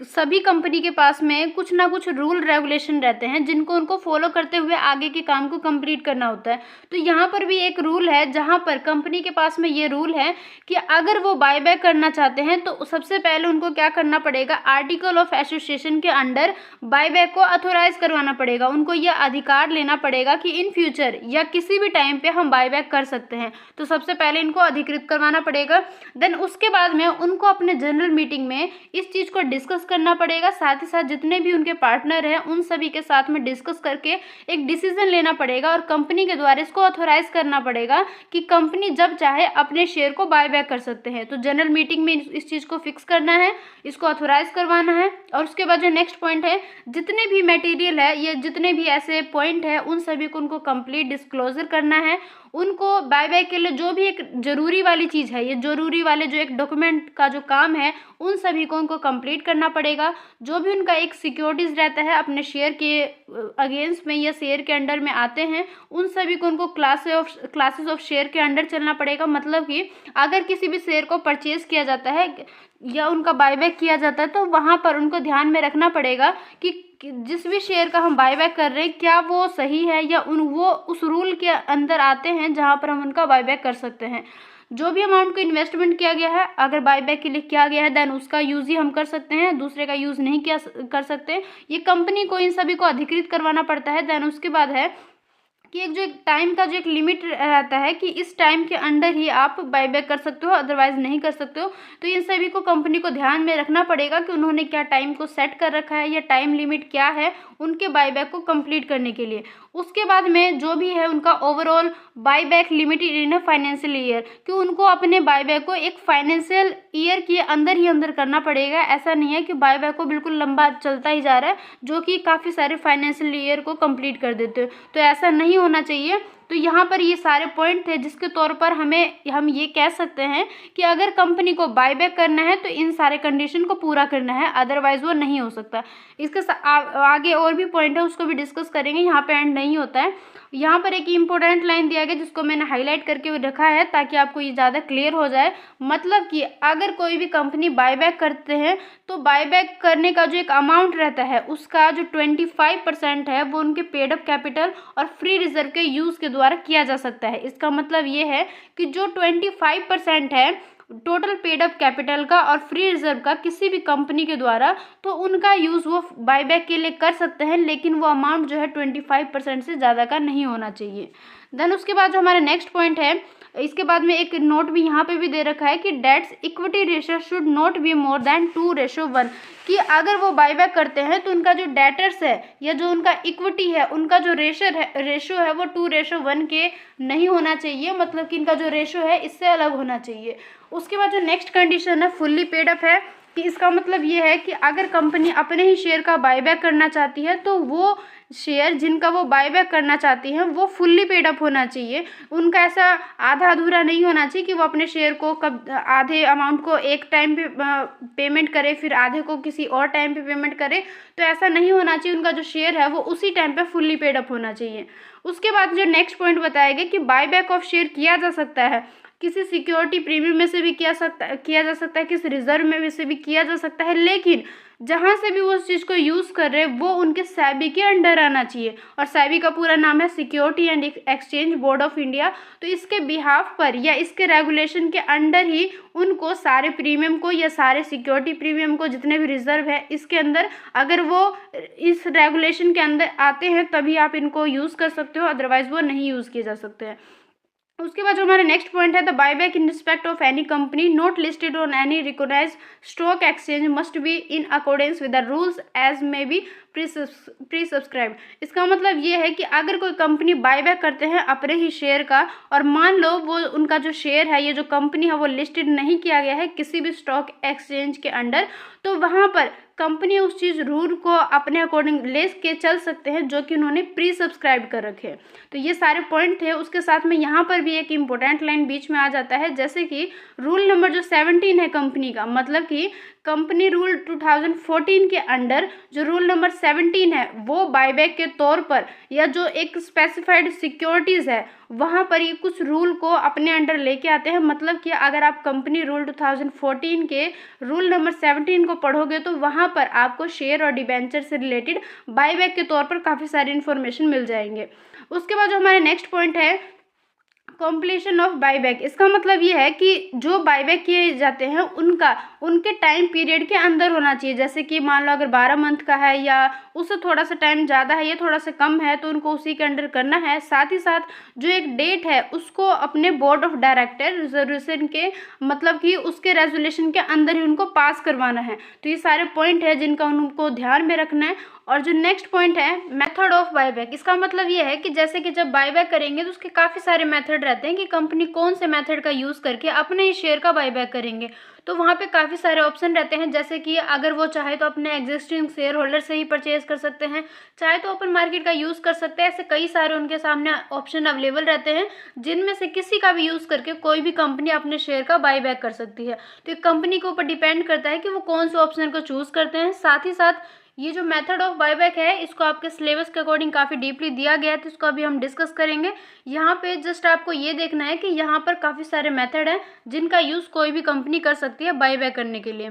सभी कंपनी के पास में कुछ ना कुछ रूल रेगुलेशन रहते हैं जिनको उनको फॉलो करते हुए आगे के काम को कंप्लीट करना होता है। तो यहाँ पर भी एक रूल है जहाँ पर कंपनी के पास में ये रूल है कि अगर वो बायबैक करना चाहते हैं तो सबसे पहले उनको क्या करना पड़ेगा, आर्टिकल ऑफ एसोसिएशन के अंडर बायबैक को अथोराइज करवाना पड़ेगा। उनको यह अधिकार लेना पड़ेगा कि इन फ्यूचर या किसी भी टाइम पे हम बायबैक कर सकते हैं। तो सबसे पहले इनको अधिकृत करवाना पड़ेगा, देन उसके बाद में उनको अपने जनरल मीटिंग में इस चीज़ को डिस्कस करना पड़ेगा। साथ ही साथ जितने भी उनके पार्टनर हैं उन सभी के साथ में डिस्कस करके एक डिसीजन लेना पड़ेगा और कंपनी के द्वारा इसको ऑथोराइज करना पड़ेगा कि कंपनी जब चाहे अपने शेयर को बायबैक कर सकते हैं। तो जनरल मीटिंग में इस चीज़ को फिक्स करना है, इसको ऑथोराइज करवाना है। और उसके बाद जो नेक्स्ट पॉइंट है, जितने भी मटेरियल है, ये जितने भी ऐसे पॉइंट है उन सभी को उनको कंप्लीट डिस्क्लोजर करना है। उनको बायबैक के लिए जो भी एक ज़रूरी वाली चीज़ है, ये ज़रूरी वाले जो एक डॉक्यूमेंट का जो काम है उन सभी को उनको कंप्लीट करना पड़ेगा। जो भी उनका एक सिक्योरिटीज़ रहता है अपने शेयर के अगेंस्ट में या शेयर के अंडर में आते हैं, उन सभी को उनको क्लासेस ऑफ शेयर के अंडर चलना पड़ेगा। मतलब कि अगर किसी भी शेयर को परचेज किया जाता है या उनका बायबैक किया जाता है तो वहाँ पर उनको ध्यान में रखना पड़ेगा कि जिस भी शेयर का हम बायबैक कर रहे हैं क्या वो सही है या वो उस रूल के अंदर आते हैं जहाँ पर हम उनका बायबैक कर सकते हैं। जो भी अमाउंट को इन्वेस्टमेंट किया गया है अगर बायबैक के लिए किया गया है देन उसका यूज़ ही हम कर सकते हैं, दूसरे का यूज़ नहीं किया कर सकते। ये कंपनी को इन सभी को अधिकृत करवाना पड़ता है। देन उसके बाद है कि एक जो टाइम का जो एक लिमिट रहता है कि इस टाइम के अंडर ही आप बायबैक कर सकते हो, अदरवाइज नहीं कर सकते हो। तो इन सभी को कंपनी को ध्यान में रखना पड़ेगा कि उन्होंने क्या टाइम को सेट कर रखा है या टाइम लिमिट क्या है उनके बायबैक को कंप्लीट करने के लिए। उसके बाद में जो भी है उनका overall buyback limited in a financial year, कि उनको अपने बायबैक को एक फाइनेंशियल ईयर के अंदर ही अंदर करना पड़ेगा। ऐसा नहीं है कि बायबैक को बिल्कुल लंबा चलता ही जा रहा है जो कि काफ़ी सारे फाइनेंशियल ईयर को कंप्लीट कर देते हो, तो ऐसा नहीं होना चाहिए। तो यहाँ पर ये सारे पॉइंट थे जिसके तौर पर हम ये कह सकते हैं कि अगर कंपनी को बायबैक करना है तो इन सारे कंडीशन को पूरा करना है, अदरवाइज वो नहीं हो सकता। इसके आगे और भी पॉइंट है उसको भी डिस्कस करेंगे, यहाँ पे एंड नहीं होता है। यहाँ पर एक इम्पोर्टेंट लाइन दिया गया जिसको मैंने हाईलाइट करके रखा है ताकि आपको ये ज़्यादा क्लियर हो जाए। मतलब कि अगर कोई भी कंपनी बायबैक करते हैं तो बायबैक करने का जो एक अमाउंट रहता है उसका जो 25% है वो उनके पेड अप कैपिटल और फ्री रिजर्व के यूज़ के द्वारा किया जा सकता है। इसका मतलब ये है कि जो 25% है टोटल पेड अप कैपिटल का और फ्री रिजर्व का किसी भी कंपनी के द्वारा, तो उनका यूज़ वो बायबैक के लिए कर सकते हैं, लेकिन वो अमाउंट जो है 25% से ज़्यादा का नहीं होना चाहिए। देन उसके बाद जो हमारा नेक्स्ट पॉइंट है, इसके बाद में एक नोट भी यहाँ पे भी दे रखा है कि debts equity ratio should not be more than 2:1, कि अगर वो बायबैक करते हैं तो उनका जो डेटर्स है या जो उनका इक्विटी है उनका जो रेशियो है वो 2:1 के नहीं होना चाहिए। मतलब कि इनका जो रेशियो है इससे अलग होना चाहिए। उसके बाद जो नेक्स्ट कंडीशन है फुल्ली पेड अप है, कि इसका मतलब ये है कि अगर कंपनी अपने ही शेयर का बायबैक करना चाहती है तो वो शेयर जिनका वो बायबैक करना चाहती हैं वो फुल्ली पेड अप होना चाहिए। उनका ऐसा आधा अधूरा नहीं होना चाहिए कि वो अपने शेयर को कब आधे अमाउंट को एक टाइम पे पेमेंट करे, फिर आधे को किसी और टाइम पे पेमेंट करे। तो ऐसा नहीं होना चाहिए, उनका जो शेयर है वो उसी टाइम पे फुल्ली पेड अप होना चाहिए। उसके बाद जो नेक्स्ट पॉइंट बताया गया कि बायबैक ऑफ शेयर किया जा सकता है, किसी सिक्योरिटी प्रीमियम में से भी किया जा सकता है, किसी रिजर्व में से भी किया जा सकता है, लेकिन जहाँ से भी वो उस चीज़ को यूज़ कर रहे हैं वो उनके सेबी के अंडर आना चाहिए। और सेबी का पूरा नाम है security and exchange board of India. तो इसके बिहाफ पर या इसके रेगुलेशन के अंडर ही उनको सारे प्रीमियम को या सारे सिक्योरिटी प्रीमियम को जितने भी रिजर्व है इसके अंदर, अगर वो इस रेगुलेशन के अंदर आते हैं तभी आप इनको यूज़ कर सकते हो, अदरवाइज वो नहीं यूज़ किए जा सकते हैं। उसके बाद जो हमारा नेक्स्ट पॉइंट है, the buyback in respect of any company not listed on any recognised stock exchange must be in accordance with the rules as may be pre subscribe. इसका मतलब ये है कि अगर कोई कंपनी बायबैक करते हैं अपने ही शेयर का, और मान लो वो उनका जो शेयर है, ये जो कंपनी है वो लिस्टेड नहीं किया गया है किसी भी स्टॉक एक्सचेंज के अंडर, तो वहाँ पर कंपनी उस चीज़ रूल को अपने अकॉर्डिंग ले के चल सकते हैं जो कि उन्होंने प्री सब्सक्राइब कर रखे। तो ये सारे पॉइंट थे। उसके साथ में यहाँ पर भी एक इम्पोर्टेंट लाइन बीच में आ जाता है, जैसे कि रूल नंबर जो 17 है कंपनी का, मतलब कि कंपनी रूल 2014 के अंडर जो रूल नंबर 17 है वो बायबैक के तौर पर या जो एक स्पेसिफाइड सिक्योरिटीज़ है वहाँ पर ये कुछ रूल को अपने अंडर लेके आते हैं। मतलब कि अगर आप कंपनी रूल 2014 के रूल नंबर 17 को पढ़ोगे तो वहाँ पर आपको शेयर और डिबेंचर से रिलेटेड बायबैक के तौर पर काफ़ी सारी इन्फॉर्मेशन मिल जाएंगे। उसके बाद जो हमारे नेक्स्ट पॉइंट है कॉम्प्लीशन ऑफ बायबैक। इसका मतलब ये है कि जो बायबैक किए जाते हैं उनके टाइम पीरियड के अंदर होना चाहिए। जैसे कि मान लो अगर 12 मंथ का है या उससे थोड़ा सा टाइम ज़्यादा है या थोड़ा सा कम है तो उनको उसी के अंडर करना है। साथ ही साथ जो एक डेट है उसको अपने बोर्ड ऑफ डायरेक्टर रिजर्वेशन के मतलब कि उसके रेजोल्यूशन के अंदर ही उनको पास करवाना है। तो ये सारे पॉइंट है जिनका उनको ध्यान में रखना है। और जो नेक्स्ट पॉइंट है मेथड ऑफ बायबैक। इसका मतलब ये है कि जैसे कि जब बायबैक करेंगे तो उसके काफ़ी सारे मेथड रहते हैं कि कंपनी कौन से मेथड का यूज़ करके अपने ही शेयर का बायबैक करेंगे। तो वहाँ पे काफ़ी सारे ऑप्शन रहते हैं, जैसे कि अगर वो चाहे तो अपने एग्जिस्टिंग शेयर होल्डर से ही परचेज कर सकते हैं, चाहे तो ओपन मार्केट का यूज़ कर सकते हैं। ऐसे कई सारे उनके सामने ऑप्शन अवेलेबल रहते हैं जिनमें से किसी का भी यूज़ करके कोई भी कंपनी अपने शेयर का बायबैक कर सकती है। तो एक कंपनी के ऊपर डिपेंड करता है कि वो कौन से ऑप्शन को चूज़ करते हैं। साथ ही साथ ये जो मेथड ऑफ बायबैक है इसको आपके सिलेबस के अकॉर्डिंग काफ़ी डीपली दिया गया है, तो इसको अभी हम डिस्कस करेंगे। यहाँ पे जस्ट आपको ये देखना है कि यहाँ पर काफ़ी सारे मेथड हैं जिनका यूज़ कोई भी कंपनी कर सकती है बायबैक करने के लिए।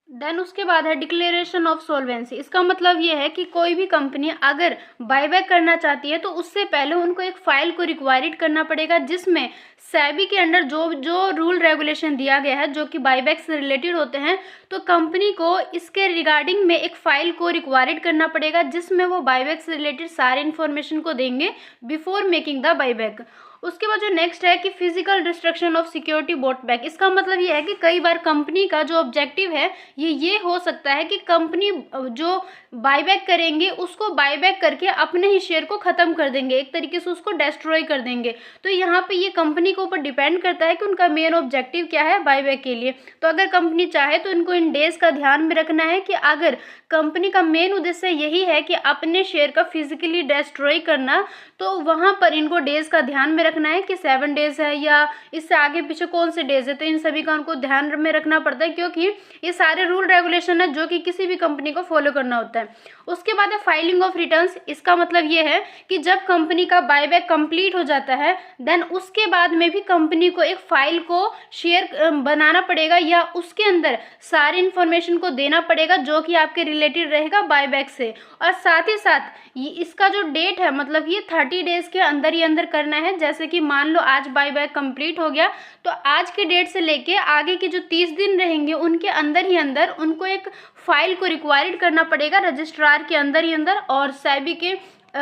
देन उसके बाद है डिक्लेरेशन ऑफ सॉल्वेंसी। इसका मतलब ये है कि कोई भी कंपनी अगर बायबैक करना चाहती है तो उससे पहले उनको एक फ़ाइल को रिक्वायर्ड करना पड़ेगा जिसमें सेबी के अंडर जो जो रूल रेगुलेशन दिया गया है जो कि बायबैक से रिलेटेड होते हैं, तो कंपनी को इसके रिगार्डिंग में एक फ़ाइल को रिक्वायर्ड करना पड़ेगा जिसमें वो बायबैक से रिलेटेड सारे इन्फॉर्मेशन को देंगे बिफोर मेकिंग द बायबैक। उसके बाद जो नेक्स्ट है कि physical destruction of security boat back. इसका मतलब ये है कि कई बार कंपनी का जो ऑब्जेक्टिव है ये हो सकता है कि कंपनी जो बायबैक करेंगे उसको बायबैक करके अपने ही शेयर को ख़त्म कर देंगे, एक तरीके से उसको डिस्ट्रॉय कर देंगे। तो यहाँ पे ये कंपनी के ऊपर डिपेंड करता है कि उनका मेन ऑब्जेक्टिव क्या है बायबैक के लिए। तो अगर कंपनी चाहे तो इनको इन डेज का ध्यान में रखना है कि अगर कंपनी का मेन उद्देश्य यही है कि अपने शेयर का फिजिकली डिस्ट्रॉय करना, तो वहाँ पर इनको डेज का ध्यान में रखना है कि 7 डेज है या इससे आगे पीछे कौन से डेज है। तो इन सभी का उनको ध्यान में रखना पड़ता है क्योंकि ये सारे रूल रेगुलेशन है जो कि किसी भी कंपनी को फॉलो करना होता है। उसके बाद है फाइलिंग ऑफ रिटर्न्स। इसका मतलब ये है कि जब कंपनी का बायबैक कंप्लीट हो जाता है देन उसके बाद में भी कंपनी को एक फाइल को शेयर बनाना पड़ेगा या उसके अंदर सारी इन्फॉर्मेशन को देना पड़ेगा जो कि आपके रिलेटेड रहेगा बायबैक से। और साथ ही साथ ये इसका जो डेट है मतलब ये 30 डेज के अंदर ही अंदर करना है। जैसे कि मान लो आज बायबैक कंप्लीट हो गया तो आज के डेट से लेके आगे के जो 30 दिन रहेंगे उनके अंदर ही अंदर उनको एक फाइल को रिक्वायर्ड करना पड़ेगा रजिस्ट्रार के अंदर ही अंदर और सेबी के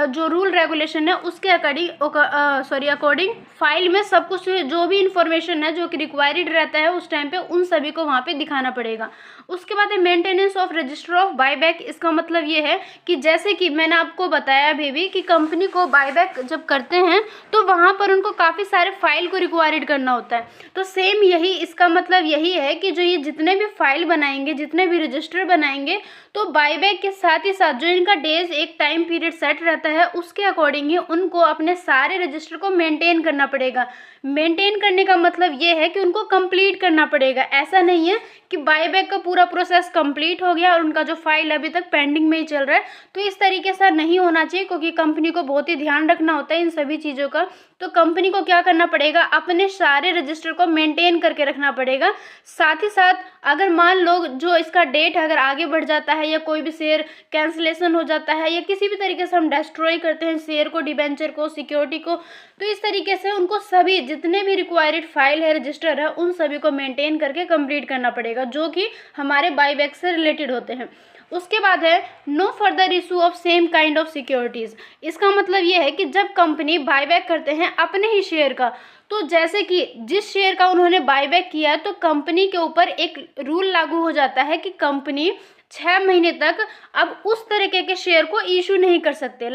जो रूल रेगुलेशन है उसके अकॉर्डिंग फाइल में सब कुछ जो भी इंफॉर्मेशन है जो कि रिक्वायर्ड रहता है उस टाइम पे उन सभी को वहाँ पे दिखाना पड़ेगा। उसके बाद है maintenance of register of buyback. इसका मतलब ये है कि जैसे कि मैंने आपको बताया अभी भी कि कंपनी को बायबैक जब करते हैं तो वहाँ पर उनको काफ़ी सारे फाइल को रिक्वायर्ड करना होता है। तो सेम यही इसका मतलब यही है कि जो ये जितने भी फाइल बनाएंगे, जितने भी रजिस्टर बनाएंगे, तो बायबैक के साथ ही साथ जो इनका डेज एक टाइम पीरियड सेट रहता है उसके अकॉर्डिंग ही उनको अपने सारे रजिस्टर को मेंटेन करना पड़ेगा। मेंटेन करने का मतलब ये है कि उनको कंप्लीट करना पड़ेगा। ऐसा नहीं है कि बायबैक का पूरा प्रोसेस कंप्लीट हो गया और उनका जो फाइल अभी तक पेंडिंग में ही चल रहा है, तो इस तरीके से नहीं होना चाहिए, क्योंकि कंपनी को बहुत ही ध्यान रखना होता है इन सभी चीज़ों का। तो कंपनी को क्या करना पड़ेगा, अपने सारे रजिस्टर को मेंटेन करके रखना पड़ेगा। साथ ही साथ अगर मान लो जो इसका डेट अगर आगे बढ़ जाता है या कोई भी शेयर कैंसिलेशन हो जाता है या किसी भी तरीके से हम डिस्ट्रॉय करते हैं शेयर को, डिबेंचर को, सिक्योरिटी को, तो इस तरीके से उनको सभी जितने भी रिक्वायर्ड फाइल है, रजिस्टर है, उन सभी को मेंटेन करके कंप्लीट करना पड़ेगा जो कि हमारे बायबैक से रिलेटेड होते हैं। उसके बाद है no further issue of same kind of securities. इसका मतलब ये है कि जब कंपनी बायबैक करते हैं अपने ही शेयर का, तो जैसे कि जिस शेयर का उन्होंने बायबैक किया है तो कंपनी के ऊपर एक रूल लागू हो जाता है कि कंपनी 6 महीने तक अब उस तरीके के शेयर को इशू नहीं कर सकते।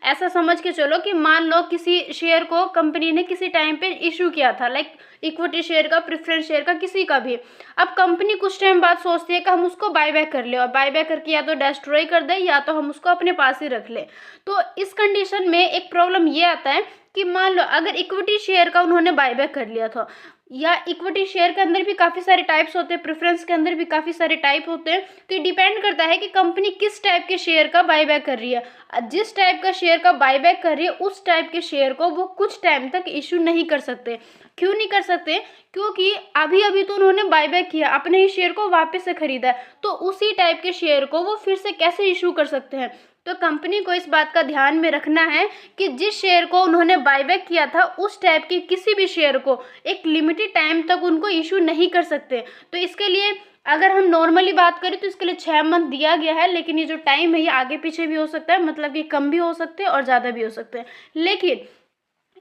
ऐसा समझ के चलो कि मान लो किसी शेयर को कंपनी ने किसी टाइम पे इशू किया था, इक्विटी शेयर का, प्रेफरेंस शेयर का, किसी का भी। अब कंपनी कुछ टाइम बाद सोचती है कि हम उसको बायबैक कर ले, और बायबैक करके या तो डिस्ट्रॉय कर दे या तो हम उसको अपने पास ही रख ले। तो इस कंडीशन में एक प्रॉब्लम ये आता है कि मान लो अगर इक्विटी शेयर का उन्होंने बायबैक कर लिया था, या इक्विटी शेयर के अंदर भी काफ़ी सारे टाइप्स होते हैं, प्रेफरेंस के अंदर भी काफ़ी सारे टाइप होते हैं, तो ये डिपेंड करता है कि कंपनी किस टाइप के शेयर का बायबैक कर रही है। जिस टाइप का शेयर का बायबैक कर रही है उस टाइप के शेयर को वो कुछ टाइम तक इशू नहीं कर सकते। क्यों नहीं कर सकते? क्योंकि अभी अभी तो उन्होंने बायबैक किया, अपने ही शेयर को वापस से खरीदा है, तो उसी टाइप के शेयर को वो फिर से कैसे इशू कर सकते हैं। तो कंपनी को इस बात का ध्यान में रखना है कि जिस शेयर को उन्होंने बायबैक किया था उस टाइप के किसी भी शेयर को एक लिमिटेड टाइम तक उनको इशू नहीं कर सकते। तो इसके लिए अगर हम नॉर्मली बात करें तो इसके लिए 6 मंथ दिया गया है, लेकिन ये जो टाइम है ये आगे पीछे भी हो सकता है, मतलब कि कम भी हो सकते हैं और ज़्यादा भी हो सकते हैं। लेकिन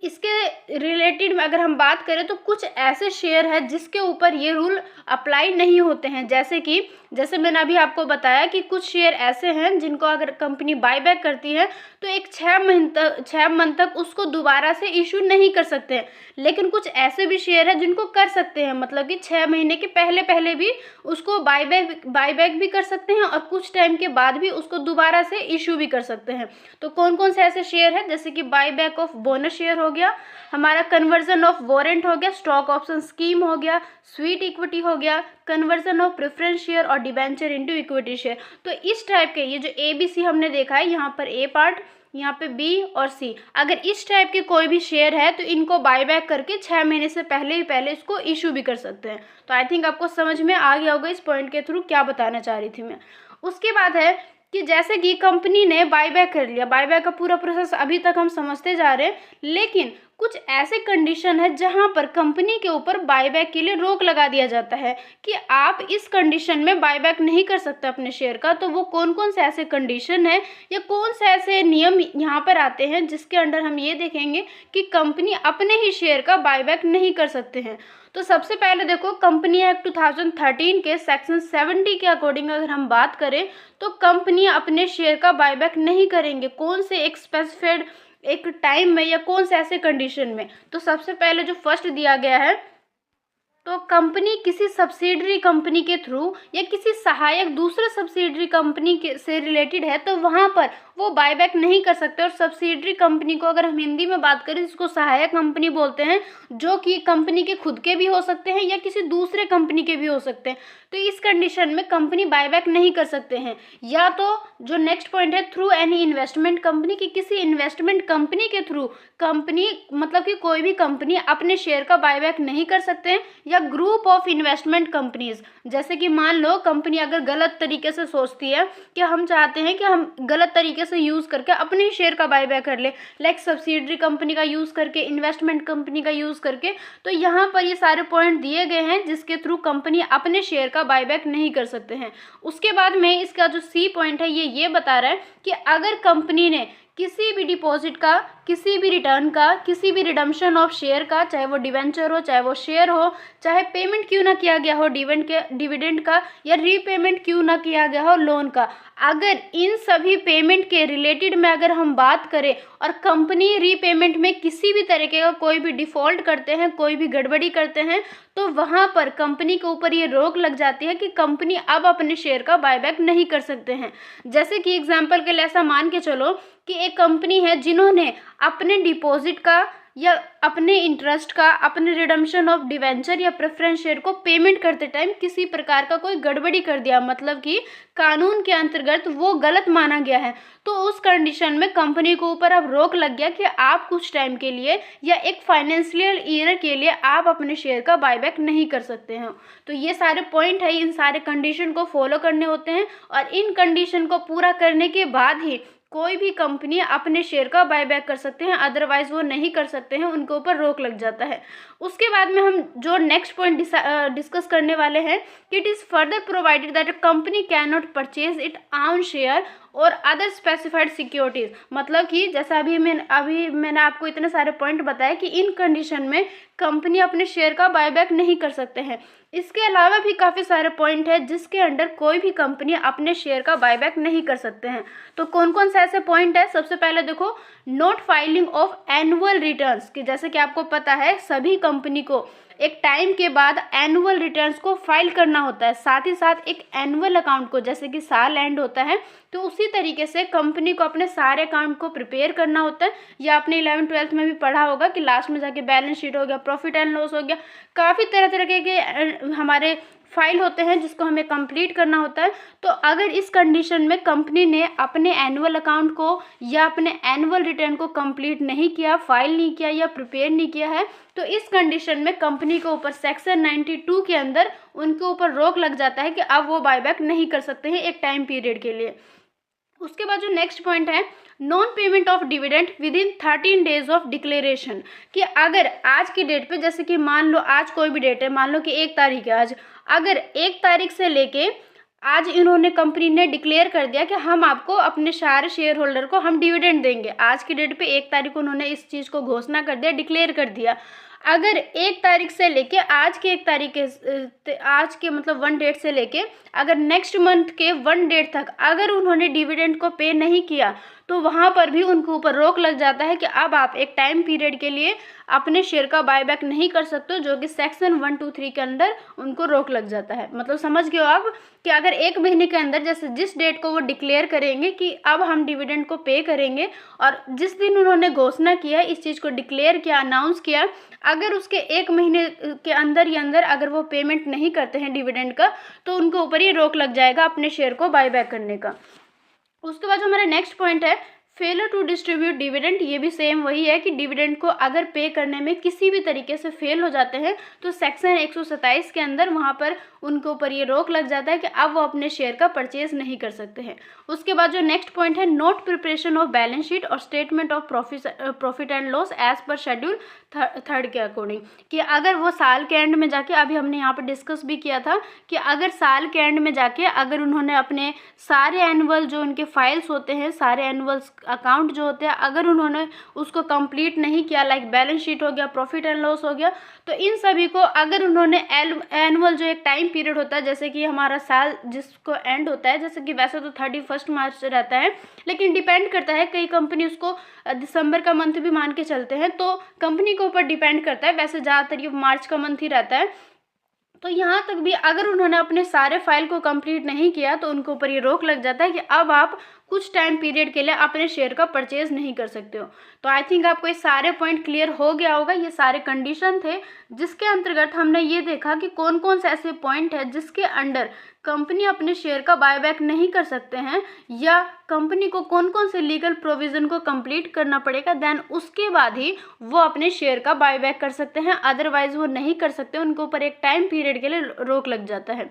इसके रिलेटेड में अगर हम बात करें तो कुछ ऐसे शेयर है जिसके ऊपर ये रूल अप्लाई नहीं होते हैं। जैसे मैंने अभी आपको बताया कि कुछ शेयर ऐसे हैं जिनको अगर कंपनी बायबैक करती है तो एक 6 मंथ तक उसको दोबारा से इशू नहीं कर सकते हैं। लेकिन कुछ ऐसे भी शेयर है जिनको कर सकते हैं, मतलब कि 6 महीने के पहले भी उसको बायबैक भी कर सकते हैं और कुछ टाइम के बाद भी उसको दोबारा से इशू भी कर सकते हैं। तो कौन कौन से ऐसे शेयर हैं, जैसे कि बायबैक ऑफ बोनस शेयर हो गया, हमारा कन्वर्जन ऑफ वारंट हो गया, स्टॉक ऑप्शन स्कीम हो गया, स्वीट इक्विटी हो गया, कन्वर्जन ऑफ प्रेफरेंस शेयर और डिबेंचर इनटू इक्विटी शेयर। तो इस टाइप के ये जो ABC हमने देखा है, यहाँ पर A पार्ट, यहाँ पे B और C, अगर इस टाइप के कोई भी शेयर है तो इनको बायबैक करके 6 महीने से पहले इसको इशू भी कर सकते हैं। तो आई थिंक आपको समझ में आ गया होगा इस पॉइंट के थ्रू क्या बताना चाह रही थी मैं। उसके बाद है कि जैसे कि कंपनी ने बायबैक कर लिया, बायबैक का पूरा प्रोसेस अभी तक हम समझते जा रहे हैं, लेकिन कुछ ऐसे कंडीशन है जहां पर कंपनी के ऊपर बायबैक के लिए रोक लगा दिया जाता है कि आप इस कंडीशन में बायबैक नहीं कर सकते अपने शेयर का। तो वो कौन कौन से ऐसे कंडीशन है या कौन से ऐसे नियम यहाँ पर आते हैं जिसके अंडर हम ये देखेंगे कि कंपनी अपने ही शेयर का बायबैक नहीं कर सकते हैं। तो सबसे पहले देखो, कंपनी एक्ट 2013 के सेक्शन 70 के अकॉर्डिंग अगर हम बात करें तो कंपनी अपने शेयर का बायबैक नहीं करेंगे। कौन से एक स्पेसिफाइड एक टाइम में या कौन से ऐसे कंडीशन में? तो सबसे पहले जो फर्स्ट दिया गया है, तो कंपनी किसी सब्सिडरी कंपनी के थ्रू या किसी सहायक दूसरे सब्सिडरी कंपनी के से रिलेटेड है तो वहाँ पर वो बायबैक नहीं कर सकते। और सब्सिडरी कंपनी को अगर हम हिंदी में बात करें इसको सहायक कंपनी बोलते हैं, जो कि कंपनी के खुद के भी हो सकते हैं या किसी दूसरे कंपनी के भी हो सकते हैं। तो इस कंडीशन में कंपनी बायबैक नहीं कर सकते हैं। या तो जो नेक्स्ट पॉइंट है, थ्रू एनी इन्वेस्टमेंट कंपनी, की किसी इन्वेस्टमेंट कंपनी के थ्रू कंपनी, मतलब कि कोई भी कंपनी अपने शेयर का बायबैक नहीं कर सकते हैं। या ग्रुप ऑफ इन्वेस्टमेंट कंपनीज, जैसे कि मान लो कंपनी अगर गलत तरीके से सोचती है कि हम चाहते हैं कि हम गलत तरीके से यूज़ करके अपने ही शेयर का बायबैक कर ले, लाइक सब्सिडरी कंपनी का यूज़ करके, इन्वेस्टमेंट कंपनी का यूज़ करके, तो यहाँ पर ये सारे पॉइंट दिए गए हैं जिसके थ्रू कंपनी अपने शेयर का बायबैक नहीं कर सकते हैं। उसके बाद में इसका जो C पॉइंट है ये बता रहा है कि अगर कंपनी ने किसी भी डिपॉजिट का, किसी भी रिटर्न का, किसी भी रिडम्पशन ऑफ शेयर का, चाहे वो डिवेंचर हो, चाहे वो शेयर हो, चाहे पेमेंट क्यों ना किया गया हो डिविडेंड का, या रीपेमेंट क्यों ना किया गया हो लोन का, अगर इन सभी पेमेंट के रिलेटेड में अगर हम बात करें और कंपनी रीपेमेंट में किसी भी तरीके का कोई भी डिफ़ॉल्ट करते हैं, कोई भी गड़बड़ी करते हैं, तो वहाँ पर कंपनी के ऊपर ये रोक लग जाती है कि कंपनी अब अपने शेयर का बायबैक नहीं कर सकते हैं। जैसे कि एग्जांपल के लिए ऐसा मान के चलो कि एक कंपनी है जिन्होंने अपने डिपॉजिट का या अपने इंटरेस्ट का, अपने रिडम्पशन ऑफ डिवेंचर या प्रेफरेंस शेयर को पेमेंट करते टाइम किसी प्रकार का कोई गड़बड़ी कर दिया, मतलब कि कानून के अंतर्गत वो गलत माना गया है, तो उस कंडीशन में कंपनी के ऊपर अब रोक लग गया कि आप कुछ टाइम के लिए या एक फाइनेंशियल ईयर के लिए आप अपने शेयर का बायबैक नहीं कर सकते हैं। तो ये सारे पॉइंट है, इन सारे कंडीशन को फॉलो करने होते हैं और इन कंडीशन को पूरा करने के बाद ही कोई भी कंपनी अपने शेयर का बायबैक कर सकते हैं, अदरवाइज वो नहीं कर सकते हैं, उनके ऊपर रोक लग जाता है। उसके बाद में हम जो नेक्स्ट पॉइंट डिस्कस करने वाले हैं कि it is further provided that a company can not purchase it on share और अदर स्पेसिफाइड सिक्योरिटीज़। मतलब कि जैसा अभी मैंने आपको इतने सारे पॉइंट बताए कि इन कंडीशन में कंपनी अपने शेयर का बायबैक नहीं कर सकते हैं। इसके अलावा भी काफ़ी सारे पॉइंट है जिसके अंडर कोई भी कंपनी अपने शेयर का बायबैक नहीं कर सकते हैं। तो कौन कौन से ऐसे पॉइंट है? सबसे पहले देखो, not filing of annual returns, कि जैसे कि आपको पता है सभी कंपनी को एक टाइम के बाद एनुअल रिटर्न्स को फाइल करना होता है, साथ ही साथ एक एनुअल अकाउंट को, जैसे कि साल एंड होता है तो उसी तरीके से कंपनी को अपने सारे अकाउंट को प्रिपेयर करना होता है। या आपने 11th-12th में भी पढ़ा होगा कि लास्ट में जाके बैलेंस शीट हो गया, प्रॉफिट एंड लॉस हो गया, काफ़ी तरह तरह के हमारे फाइल होते हैं जिसको हमें कंप्लीट करना होता है। तो अगर इस कंडीशन में कंपनी ने अपने एनुअल अकाउंट को या अपने एनुअल रिटर्न को कंप्लीट नहीं किया, फाइल नहीं किया या प्रिपेयर नहीं किया है, तो इस कंडीशन में कंपनी के ऊपर सेक्शन 92 के अंदर उनके ऊपर रोक लग जाता है कि अब वो बायबैक नहीं कर सकते हैं एक टाइम पीरियड के लिए। उसके बाद जो नेक्स्ट पॉइंट है, non payment of dividend with in 13 days of declaration, कि अगर आज की डेट पे, जैसे कि मान लो आज कोई भी डेट है, मान लो कि 1 तारीख है आज, अगर 1 तारीख से लेके आज इन्होंने, कंपनी ने डिक्लेयर कर दिया कि हम आपको अपने सारे शेयर होल्डर को हम डिविडेंड देंगे, आज की डेट पे 1 तारीख को उन्होंने इस चीज़ को घोषणा कर दिया, डिक्लेयर कर दिया। अगर 1 तारीख से लेके आज के 1 तारीख के, आज के मतलब 1 डेट से लेके अगर नेक्स्ट मंथ के 1 डेट तक अगर उन्होंने डिविडेंड को पे नहीं किया, तो वहाँ पर भी उनके ऊपर रोक लग जाता है कि अब आप एक टाइम पीरियड के लिए अपने शेयर का बायबैक नहीं कर सकते, जो कि सेक्शन 123 के अंदर उनको रोक लग जाता है। मतलब समझ गए हो आप कि अगर 1 महीने के अंदर, जैसे जिस डेट को वो डिक्लेयर करेंगे कि अब हम डिविडेंड को पे करेंगे, और जिस दिन उन्होंने घोषणा किया, इस चीज़ को डिक्लेयर किया, अनाउंस किया, अगर उसके 1 महीने के अंदर ही अंदर अगर वो पेमेंट नहीं करते हैं डिविडेंड का, तो उनके ऊपर ही रोक लग जाएगा अपने शेयर को बायबैक करने का। उसके बाद जो हमारा नेक्स्ट पॉइंट है, फेलर टू डिस्ट्रीब्यूट डिविडेंड, ये भी सेम वही है कि डिविडेंड को अगर पे करने में किसी भी तरीके से फेल हो जाते हैं, तो सेक्शन 127 के अंदर वहाँ पर उनके ऊपर ये रोक लग जाता है कि अब वो अपने शेयर का परचेज नहीं कर सकते हैं। उसके बाद जो नेक्स्ट पॉइंट है, not preparation of balance sheet और statement of profit and loss as per schedule 3 के अकॉर्डिंग, कि अगर वो साल के एंड में जाके, अभी हमने यहाँ पर डिस्कस भी किया था कि अगर साल के एंड में जाके अगर उन्होंने अपने सारे एनुअल जो उनके फाइल्स होते हैं, सारे एनुअल अकाउंट जो होते हैं, अगर उन्होंने उसको कंप्लीट नहीं किया, लाइक बैलेंस शीट हो गया, प्रॉफिट एंड लॉस हो गया, तो इन सभी को अगर उन्होंने एनुअल जो एक टाइम पीरियड होता है, जैसे कि हमारा साल जिसको एंड होता है, जैसे कि वैसे तो 31 मार्च रहता है, लेकिन डिपेंड करता है, कई कंपनी उसको दिसंबर का मंथ भी मान के चलते हैं, तो कंपनी के ऊपर डिपेंड करता है, वैसे ज़्यादातर ये मार्च का मंथ ही रहता है। तो यहाँ तक भी अगर उन्होंने अपने सारे फाइल को कंप्लीट नहीं किया, तो उनके ऊपर ये रोक लग जाता है कि अब आप कुछ टाइम पीरियड के लिए अपने शेयर का परचेज नहीं कर सकते हो। तो आई थिंक आपको ये सारे पॉइंट क्लियर हो गया होगा। ये सारे कंडीशन थे जिसके अंतर्गत हमने ये देखा कि कौन कौन से ऐसे पॉइंट है जिसके अंडर कंपनी अपने शेयर का बायबैक नहीं कर सकते हैं, या कंपनी को कौन कौन से लीगल प्रोविज़न को कंप्लीट करना पड़ेगा, देन उसके बाद ही वो अपने शेयर का बायबैक कर सकते हैं, अदरवाइज वो नहीं कर सकते, उनके ऊपर एक टाइम पीरियड के लिए रोक लग जाता है।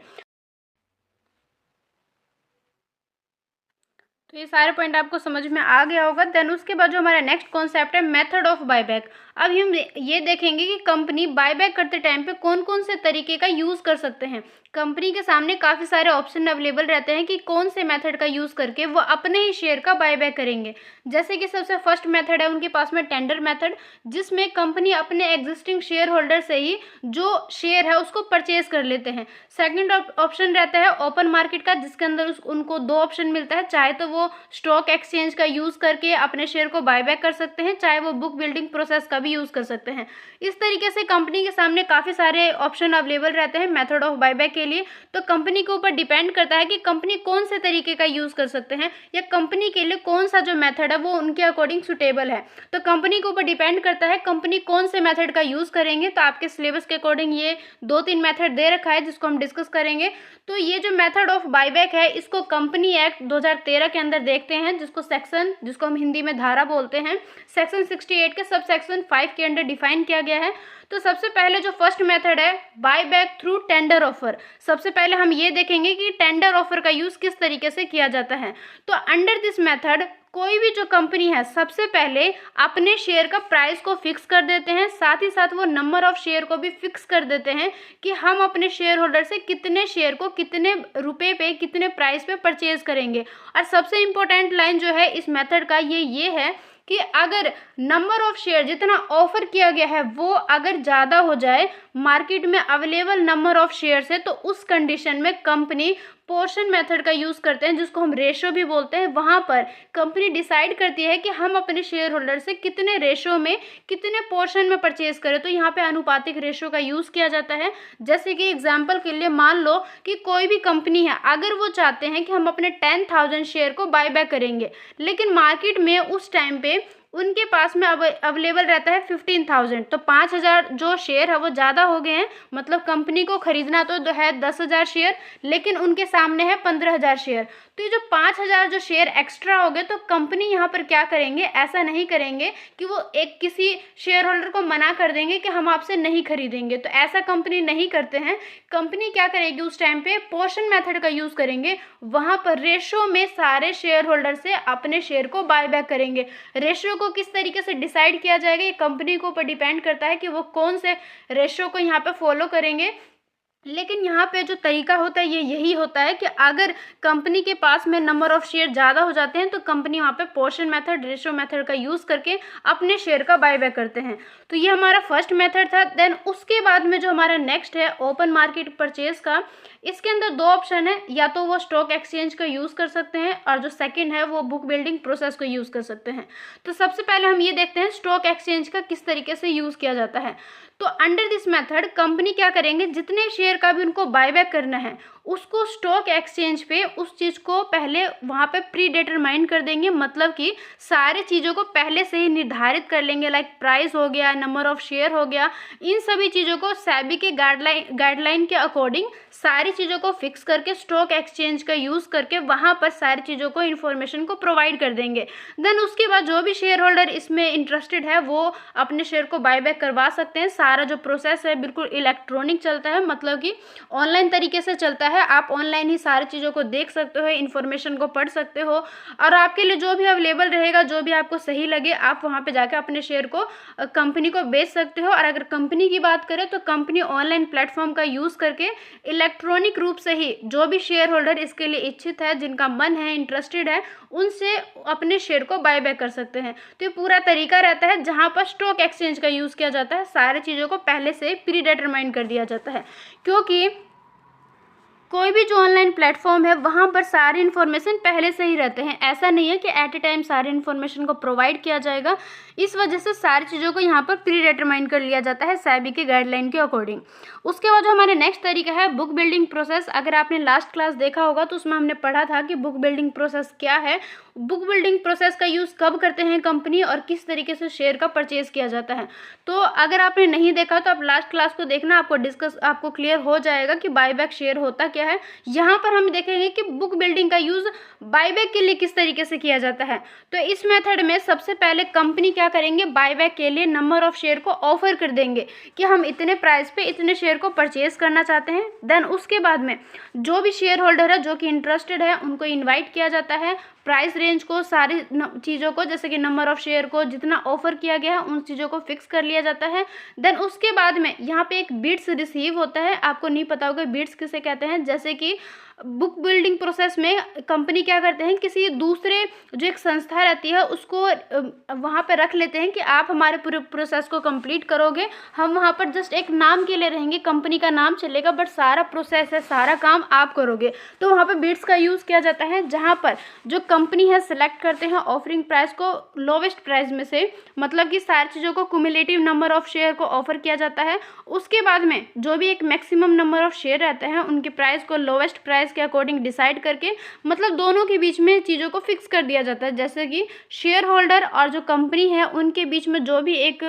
तो ये सारे पॉइंट आपको समझ में आ गया होगा। देन उसके बाद जो हमारा नेक्स्ट कॉन्सेप्ट है मेथड ऑफ बायबैक। अब हम ये देखेंगे कि कंपनी बायबैक करते टाइम पे कौन कौन से तरीके का यूज़ कर सकते हैं। कंपनी के सामने काफ़ी सारे ऑप्शन अवेलेबल रहते हैं कि कौन से मेथड का यूज़ करके वो अपने ही शेयर का बायबैक करेंगे। जैसे कि सबसे फर्स्ट मेथड है उनके पास में टेंडर मेथड, जिसमें कंपनी अपने एग्जिस्टिंग शेयर होल्डर से ही जो शेयर है उसको परचेज कर लेते हैं। सेकंड ऑप्शन रहता है ओपन मार्केट का, जिसके अंदर उनको दो ऑप्शन मिलता है, चाहे तो वो स्टॉक एक्सचेंज का यूज़ करके अपने शेयर को बायबैक कर सकते हैं, चाहे वो बुक बिल्डिंग प्रोसेस का भी यूज़ कर सकते हैं। इस तरीके से कंपनी के सामने काफ़ी सारे ऑप्शन अवेलेबल रहते हैं मेथड ऑफ बायबैक के लिए। तो कंपनी के ऊपर डिपेंड करता है कि कंपनी कौन से तरीके का यूज़ कर सकते हैं या कंपनी के लिए कौन सा जो मेथड है वो उनके अकॉर्डिंग सुटेबल है। तो कंपनी के ऊपर डिपेंड करता है कंपनी कौन से मेथड का यूज़ करेंगे। तो आपके सिलेबस के अकॉर्डिंग ये 2-3 मेथड दे रखा है जिसको हम डिस्कस करेंगे। तो ये जो मेथड ऑफ बायबैक है इसको कंपनी एक्ट 2013 के अंदर देखते हैं, जिसको हम हिंदी में धारा बोलते हैं, सेक्शन 68 के सब सेक्शन 5 के अंदर डिफाइन किया गया है। तो सबसे पहले जो फर्स्ट मेथड है बायबैक थ्रू टेंडर ऑफर। सबसे पहले हम ये देखेंगे कि टेंडर ऑफर का यूज़ किस तरीके से किया जाता है। तो अंडर दिस मेथड कोई भी जो कंपनी है सबसे पहले अपने शेयर का प्राइस को फिक्स कर देते हैं, साथ ही साथ वो नंबर ऑफ शेयर को भी फिक्स कर देते हैं कि हम अपने शेयर होल्डर से कितने शेयर को कितने रुपए पे कितने प्राइस पे परचेज करेंगे। और सबसे इम्पोर्टेंट लाइन जो है इस मेथड का ये है कि अगर नंबर ऑफ शेयर जितना ऑफर किया गया है वो अगर ज़्यादा हो जाए मार्केट में अवेलेबल नंबर ऑफ शेयर से, तो उस कंडीशन में कंपनी पोर्शन मेथड का यूज़ करते हैं, जिसको हम रेशो भी बोलते हैं। वहाँ पर कंपनी डिसाइड करती है कि हम अपने शेयर होल्डर से कितने रेशो में कितने पोर्शन में परचेज करें। तो यहाँ पे अनुपातिक रेशो का यूज़ किया जाता है। जैसे कि एग्जाम्पल के लिए मान लो कि कोई भी कंपनी है, अगर वो चाहते हैं कि हम अपने 10,000 शेयर को बायबैक करेंगे, लेकिन मार्केट में उस टाइम पे उनके पास में अवेलेबल रहता है 15,000, तो 5,000 जो शेयर है वो ज़्यादा हो गए हैं। मतलब कंपनी को खरीदना तो है 10,000 शेयर, लेकिन उनके सामने है 15,000 शेयर। तो ये जो 5,000 जो शेयर एक्स्ट्रा हो गए, तो कंपनी यहाँ पर क्या करेंगे, ऐसा नहीं करेंगे कि वो एक किसी शेयर होल्डर को मना कर देंगे कि हम आपसे नहीं खरीदेंगे। तो ऐसा कंपनी नहीं करते हैं। कंपनी क्या करेगी उस टाइम पे पोर्शन मेथड का यूज़ करेंगे। वहाँ पर रेशो में सारे शेयर होल्डर से अपने शेयर को बायबैक करेंगे। रेशो को किस तरीके से डिसाइड किया जाएगा ये कंपनी के ऊपर डिपेंड करता है कि वो कौन से रेशो को यहाँ पे फॉलो करेंगे। लेकिन यहाँ पे जो तरीका होता है ये यही होता है कि अगर कंपनी के पास में नंबर ऑफ शेयर ज़्यादा हो जाते हैं तो कंपनी वहाँ पे पोर्शन मेथड रेशो मेथड का यूज़ करके अपने शेयर का बायबैक करते हैं। तो ये हमारा फर्स्ट मेथड था। देन उसके बाद में जो हमारा नेक्स्ट है ओपन मार्केट परचेज का, इसके अंदर दो ऑप्शन है, या तो वो स्टॉक एक्सचेंज का यूज़ कर सकते हैं और जो सेकंड है वो बुक बिल्डिंग प्रोसेस को यूज़ कर सकते हैं। तो सबसे पहले हम ये देखते हैं स्टॉक एक्सचेंज का किस तरीके से यूज़ किया जाता है। तो अंडर दिस मेथड कंपनी क्या करेंगे, जितने शेयर का भी उनको बायबैक करना है उसको स्टॉक एक्सचेंज पे उस चीज़ को पहले वहाँ पे प्री डिटरमाइन कर देंगे। मतलब कि सारे चीज़ों को पहले से ही निर्धारित कर लेंगे, लाइक प्राइस हो गया, नंबर ऑफ शेयर हो गया, इन सभी चीज़ों को सेबी के गाइडलाइन के अकॉर्डिंग सारी चीज़ों को फिक्स करके स्टॉक एक्सचेंज का यूज़ करके वहाँ पर सारी चीज़ों को इन्फॉर्मेशन को प्रोवाइड कर देंगे। देन उसके बाद जो भी शेयर होल्डर इसमें इंटरेस्टेड है वो अपने शेयर को बायबैक करवा सकते हैं। सारा जो प्रोसेस है बिल्कुल इलेक्ट्रॉनिक चलता है, मतलब कि ऑनलाइन तरीके से चलता है। आप ऑनलाइन ही सारी चीज़ों को देख सकते हो, इन्फॉर्मेशन को पढ़ सकते हो, और आपके लिए जो भी अवेलेबल रहेगा, जो भी आपको सही लगे, आप वहाँ पे जाकर अपने शेयर को कंपनी को बेच सकते हो। और अगर कंपनी की बात करें तो कंपनी ऑनलाइन प्लेटफॉर्म का यूज़ करके इलेक्ट्रॉनिक रूप से ही जो भी शेयर होल्डर इसके लिए इच्छित है, जिनका मन है, इंटरेस्टेड है, उनसे अपने शेयर को बायबैक कर सकते हैं। तो ये पूरा तरीका रहता है जहाँ पर स्टॉक एक्सचेंज का यूज़ किया जाता है। सारी चीज़ों को पहले से प्री डिटरमाइन कर दिया जाता है, क्योंकि कोई भी जो ऑनलाइन प्लेटफॉर्म है वहाँ पर सारी इन्फॉर्मेशन पहले से ही रहते हैं। ऐसा नहीं है कि एट ए टाइम सारी इन्फॉर्मेशन को प्रोवाइड किया जाएगा। इस वजह से सारी चीज़ों को यहाँ पर प्री डिटरमाइन कर लिया जाता है सेबी के गाइडलाइन के अकॉर्डिंग। उसके बाद जो हमारे नेक्स्ट तरीका है बुक बिल्डिंग प्रोसेस। अगर आपने लास्ट क्लास देखा होगा तो उसमें हमने पढ़ा था कि बुक बिल्डिंग प्रोसेस क्या है, बुक बिल्डिंग प्रोसेस का यूज़ कब करते हैं कंपनी, और किस तरीके से शेयर का परचेज किया जाता है। तो अगर आपने नहीं देखा तो आप लास्ट क्लास को देखना, आपको क्लियर हो जाएगा कि बायबैक शेयर होता क्या है। यहाँ पर हम देखेंगे कि बुक बिल्डिंग का यूज़ बायबैक के लिए किस तरीके से किया जाता है। तो इस मेथड में सबसे पहले कंपनी क्या करेंगे, बायबैक के लिए नंबर ऑफ शेयर को ऑफर कर देंगे कि हम इतने प्राइस पे इतने शेयर को परचेज करना चाहते हैं। देन उसके बाद में जो भी शेयर होल्डर है जो कि इंटरेस्टेड है उनको इन्वाइट किया जाता है, प्राइस रेंज को, सारी चीज़ों को, जैसे कि नंबर ऑफ शेयर को, जितना ऑफर किया गया है उन चीज़ों को फिक्स कर लिया जाता है। देन उसके बाद में यहाँ पे एक बिड्स रिसीव होता है। आपको नहीं पता होगा बिड्स किसे कहते हैं। जैसे कि बुक बिल्डिंग प्रोसेस में कंपनी क्या करते हैं, किसी दूसरे जो एक संस्था रहती है उसको वहाँ पे रख लेते हैं कि आप हमारे पूरे प्रोसेस को कंप्लीट करोगे, हम वहाँ पर जस्ट एक नाम के लिए रहेंगे, कंपनी का नाम चलेगा बट सारा प्रोसेस है, सारा काम आप करोगे। तो वहाँ पे बिड्स का यूज़ किया जाता है, जहाँ पर जो कंपनी है सिलेक्ट करते हैं ऑफरिंग प्राइस को लोवेस्ट प्राइस में से, मतलब कि सारी चीज़ों को क्यूमुलेटिव नंबर ऑफ शेयर को ऑफर किया जाता है। उसके बाद में जो भी एक मैक्सिमम नंबर ऑफ शेयर रहते हैं उनके प्राइस को लोवेस्ट प्राइस के अकॉर्डिंग डिसाइड करके, मतलब दोनों के बीच में चीज़ों को फिक्स कर दिया जाता है। जैसे कि शेयर होल्डर और जो कंपनी है उनके बीच में जो भी एक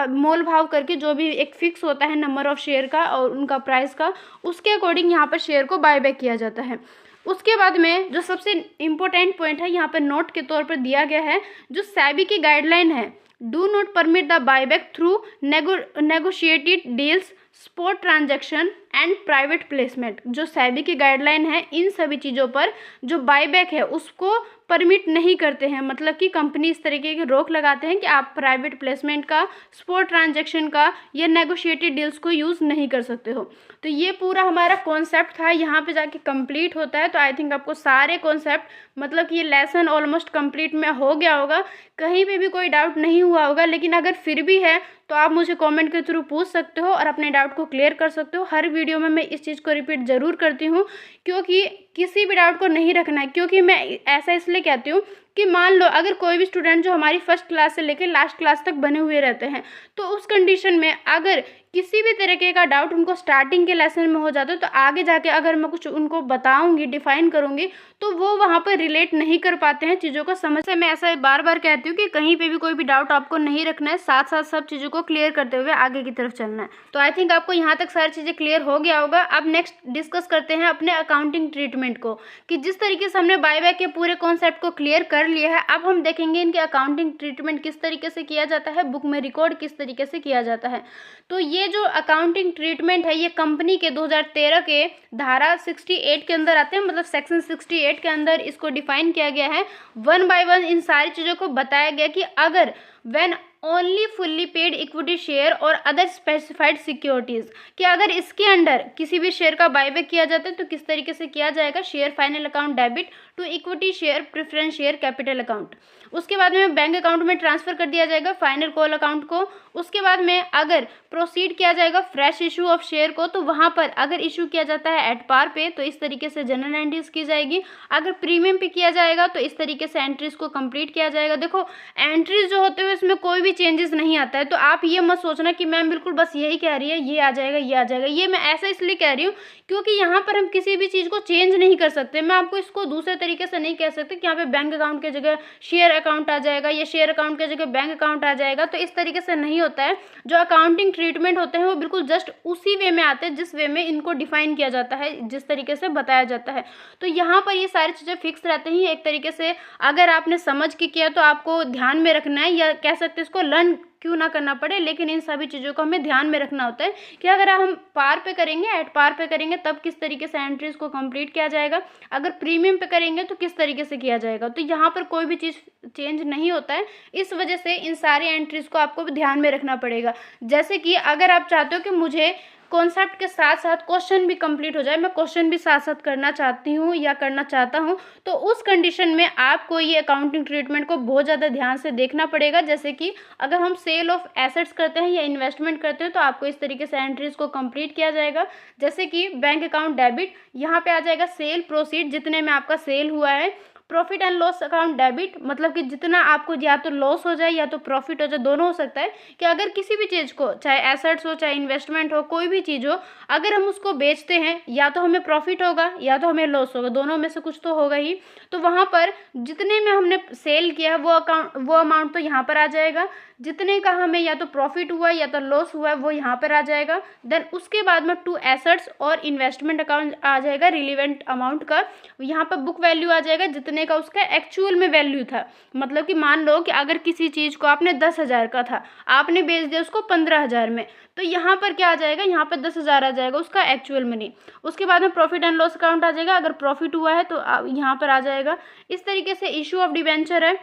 मोल भाव करके जो भी एक फिक्स होता है नंबर ऑफ शेयर का और उनका प्राइस का, उसके अकॉर्डिंग यहाँ पर शेयर को बाय बैक किया जाता है। उसके बाद में जो सबसे इम्पोर्टेंट पॉइंट है यहाँ पर नोट के तौर पर दिया गया है, जो सेबी की गाइडलाइन है, do not permit the buyback through negotiated deals, spot transaction and private placement. जो सेबी की गाइडलाइन है इन सभी चीज़ों पर जो बायबैक है उसको परमिट नहीं करते हैं, मतलब कि कंपनी इस तरीके की रोक लगाते हैं कि आप प्राइवेट प्लेसमेंट का, स्पॉट ट्रांजैक्शन का या नेगोशिएटेड डील्स को यूज़ नहीं कर सकते हो। तो ये पूरा हमारा कॉन्सेप्ट था, यहाँ पे जाके कंप्लीट होता है। तो आई थिंक आपको सारे कॉन्सेप्ट, मतलब कि ये लेसन ऑलमोस्ट कंप्लीट में हो गया होगा, कहीं पे भी कोई डाउट नहीं हुआ होगा। लेकिन अगर फिर भी है तो आप मुझे कमेंट के थ्रू पूछ सकते हो और अपने डाउट को क्लियर कर सकते हो। हर वीडियो में मैं इस चीज़ को रिपीट ज़रूर करती हूँ, क्योंकि किसी भी डाउट को नहीं रखना है। क्योंकि मैं ऐसा इसलिए कहती हूँ कि मान लो अगर कोई भी स्टूडेंट जो हमारी फर्स्ट क्लास से लेकर लास्ट क्लास तक बने हुए रहते हैं, तो उस कंडीशन में अगर किसी भी तरीके का डाउट उनको स्टार्टिंग के लेसन में हो जाता है, तो आगे जाके अगर मैं कुछ उनको बताऊंगी, डिफाइन करूंगी, तो वो वहाँ पर रिलेट नहीं कर पाते हैं चीज़ों को समझ से। मैं ऐसा बार बार कहती हूँ कि कहीं पे भी कोई भी डाउट आपको नहीं रखना है, साथ साथ सब चीज़ों को क्लियर करते हुए आगे की तरफ चलना है। तो आई थिंक आपको यहाँ तक सारी चीज़ें क्लियर हो गया होगा। अब नेक्स्ट डिस्कस करते हैं अपने अकाउंटिंग ट्रीटमेंट को, कि जिस तरीके से हमने बायबैक के पूरे कॉन्सेप्ट को क्लियर कर लिया है, अब हम देखेंगे इनके अकाउंटिंग ट्रीटमेंट किस तरीके से किया जाता है, बुक में रिकॉर्ड किस तरीके से किया जाता है। तो ये जो अकाउंटिंग ट्रीटमेंट है ये कंपनी के 2013 के धारा 68 के अंदर आते हैं, मतलब सेक्शन 68 के अंदर इसको डिफाइन किया गया है। वन बाय वन इन सारी चीज़ों को बताया गया कि अगर when only fully paid equity share और अदर स्पेसिफाइड सिक्योरिटीज़, कि अगर इसके अंडर किसी भी शेयर का बायबैक किया जाता है तो किस तरीके से किया जाएगा। Share final account debit to equity share preference share capital account. उसके बाद में बैंक अकाउंट में ट्रांसफ़र कर दिया जाएगा फाइनल कॉल अकाउंट को। उसके बाद में अगर प्रोसीड किया जाएगा फ्रेश इशू ऑफ शेयर को, तो वहाँ पर अगर इशू किया जाता है एट पार पे तो इस तरीके से जनरल एंट्रीज की जाएगी। अगर प्रीमियम पे किया जाएगा तो इस तरीके से एंट्रीज को कंप्लीट किया जाएगा। देखो एंट्रीज जो होते हुए इसमें कोई भी चेंजेस नहीं आता है, तो आप ये मत सोचना कि मैम बिल्कुल बस यही कह रही है, ये आ जाएगा ये आ जाएगा। ये मैं ऐसा इसलिए कह रही हूँ क्योंकि यहाँ पर हम किसी भी चीज़ को चेंज नहीं कर सकते। मैं आपको इसको दूसरे तरीके से नहीं कह सकती कि यहाँ पे बैंक अकाउंट की जगह शेयर अकाउंट आ जाएगा या शेयर अकाउंट की जगह बैंक अकाउंट आ जाएगा, तो इस तरीके से नहीं होता है। जो अकाउंटिंग ट्रीटमेंट होते हैं वो बिल्कुल जस्ट उसी वे में आते हैं जिस वे में इनको डिफाइन किया जाता है, जिस तरीके से बताया जाता है। तो यहाँ पर ये सारी चीज़ें फिक्स रहती हैं एक तरीके से। अगर आपने समझ के किया तो आपको ध्यान में रखना है, या कह सकते हैं इसको लर्न क्यों ना करना पड़े, लेकिन इन सभी चीज़ों को हमें ध्यान में रखना होता है कि अगर हम पार पे करेंगे, एट पार पे करेंगे तब किस तरीके से एंट्रीज को कंप्लीट किया जाएगा, अगर प्रीमियम पे करेंगे तो किस तरीके से किया जाएगा। तो यहाँ पर कोई भी चीज़ चेंज नहीं होता है, इस वजह से इन सारी एंट्रीज को आपको भी ध्यान में रखना पड़ेगा। जैसे कि अगर आप चाहते हो कि मुझे कॉन्सेप्ट के साथ साथ क्वेश्चन भी कंप्लीट हो जाए, मैं क्वेश्चन भी साथ साथ करना चाहती हूँ या करना चाहता हूँ, तो उस कंडीशन में आपको ये अकाउंटिंग ट्रीटमेंट को बहुत ज़्यादा ध्यान से देखना पड़ेगा। जैसे कि अगर हम सेल ऑफ एसेट्स करते हैं या इन्वेस्टमेंट करते हैं तो आपको इस तरीके से एंट्रीज को कंप्लीट किया जाएगा। जैसे कि बैंक अकाउंट डेबिट, यहाँ पे आ जाएगा सेल प्रोसीड, जितने में आपका सेल हुआ है। Profit and loss account debit, मतलब कि जितना आपको या तो लॉस हो जाए या तो प्रॉफिट हो जाए, दोनों हो सकता है कि अगर किसी भी चीज़ को, चाहे एसेट्स हो चाहे इन्वेस्टमेंट हो, कोई भी चीज़ हो, अगर हम उसको बेचते हैं या तो हमें प्रॉफिट होगा या तो हमें लॉस होगा, दोनों में से कुछ तो होगा ही। तो वहाँ पर जितने में हमने सेल किया है वो अमाउंट तो यहाँ पर आ जाएगा। जितने का हमें या तो प्रॉफिट हुआ है या तो लॉस हुआ है वो यहाँ पर आ जाएगा। देन उसके बाद में टू एसेट्स और इन्वेस्टमेंट अकाउंट आ जाएगा रिलीवेंट अमाउंट का। यहाँ पर बुक वैल्यू आ जाएगा जितने का उसका एक्चुअल में वैल्यू था। मतलब कि मान लो कि अगर किसी चीज़ को आपने 10,000 का था, आपने बेच दिया उसको 15,000 में, तो यहाँ पर क्या आ जाएगा, यहाँ पर 10,000 आ जाएगा उसका एक्चुअल मनी। उसके बाद में प्रॉफिट एंड लॉस अकाउंट आ जाएगा, अगर प्रॉफिट हुआ है तो यहाँ पर आ जाएगा। इस तरीके से इशू ऑफ डिबेंचर है,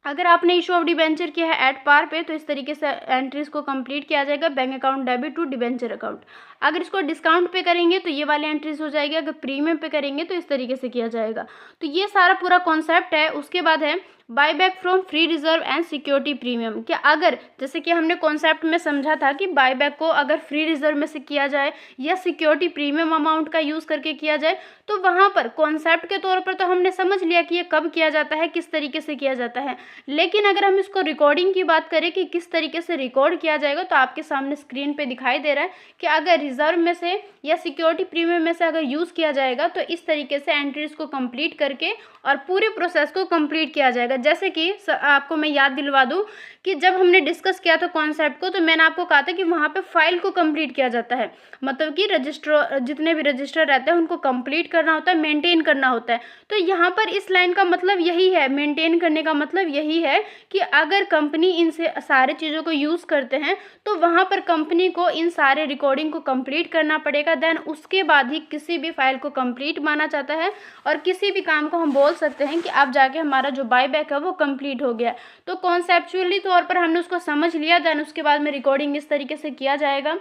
अगर आपने इशू ऑफ डिबेंचर किया है एट पार पे तो इस तरीके से एंट्रीज को कंप्लीट किया जाएगा, bank account debit to debenture account. अगर इसको डिस्काउंट पे करेंगे तो ये वाली एंट्रीज हो जाएगी, अगर प्रीमियम पे करेंगे तो इस तरीके से किया जाएगा। तो ये सारा पूरा कॉन्सेप्ट है। उसके बाद है buy back from free reserve and security premium. कि अगर जैसे कि हमने कॉन्सेप्ट में समझा था कि बाय बैक को अगर फ्री रिजर्व में से किया जाए या सिक्योरिटी प्रीमियम अमाउंट का यूज़ करके किया जाए, तो वहाँ पर कॉन्सेप्ट के तौर पर तो हमने समझ लिया कि ये कब किया जाता है, किस तरीके से किया जाता है। लेकिन अगर हम इसको रिकॉर्डिंग की बात करें कि किस तरीके से रिकॉर्ड किया जाएगा, तो आपके सामने स्क्रीन पे दिखाई दे रहा है कि अगर रिजर्व में से या सिक्योरिटी प्रीमियम में से अगर यूज़ किया जाएगा तो इस तरीके से एंट्रीज को कंप्लीट करके और पूरे प्रोसेस को कंप्लीट किया जाएगा। जैसे कि आपको मैं याद दिलवा दूं कि जब हमने डिस्कस किया था कॉन्सेप्ट को, तो मैंने आपको कहा था कि वहाँ पे फाइल को कंप्लीट किया जाता है। मतलब कि रजिस्टर, जितने भी रजिस्टर रहते हैं उनको कंप्लीट करना होता है, मेंटेन करना होता है। तो यहाँ पर इस लाइन का मतलब यही है, मेंटेन करने का मतलब यही है कि अगर कंपनी इनसे सारे चीज़ों को यूज़ करते हैं तो वहाँ पर कंपनी को इन सारे रिकॉर्डिंग को कंप्लीट करना पड़ेगा। देन उसके बाद ही किसी भी फाइल को कंप्लीट माना जाता है और किसी भी काम को हम बोल सकते हैं कि अब जाके हमारा जो बाय बैक है वो कंप्लीट हो गया। तो कॉन्सेप्चुअली तौर पर हमने उसको समझ लिया। देन उसके बाद में रिकॉर्डिंग इस तरीके से किया जाएगा।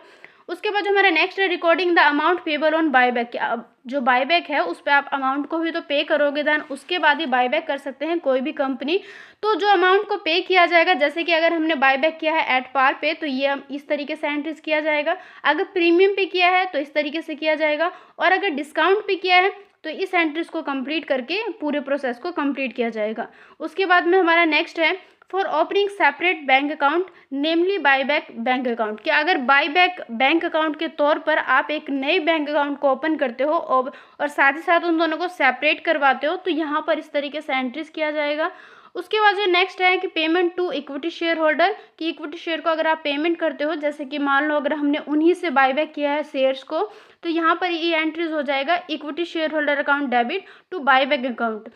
उसके बाद जो हमारा नेक्स्ट है recording the amount payable on buyback. अब जो बायबैक है उस पर आप अमाउंट को भी तो पे करोगे, देन उसके बाद ही बायबैक कर सकते हैं कोई भी कंपनी। तो जो अमाउंट को पे किया जाएगा, जैसे कि अगर हमने बायबैक किया है एट पार पे तो ये इस तरीके से एंट्रीज किया जाएगा। अगर प्रीमियम पे किया है तो इस तरीके से किया जाएगा, और अगर डिस्काउंट पे किया है तो इस एंट्रीज को कंप्लीट करके पूरे प्रोसेस को कंप्लीट किया जाएगा। उसके बाद में हमारा नेक्स्ट है for opening separate bank account namely buyback bank account. कि अगर बायबैक बैंक अकाउंट के तौर पर आप एक नए बैंक अकाउंट को ओपन करते हो और साथ ही साथ उन दोनों को सेपरेट करवाते हो, तो यहाँ पर इस तरीके से एंट्रीज किया जाएगा। उसके बाद जो नेक्स्ट है कि payment to equity share holder. कि इक्विटी शेयर को अगर आप पेमेंट करते हो, जैसे कि मान लो अगर हमने उन्हीं से बायबैक किया है शेयर्स को, तो यहाँ पर ये एंट्रीज हो जाएगा equity share holder account debit to buyback account.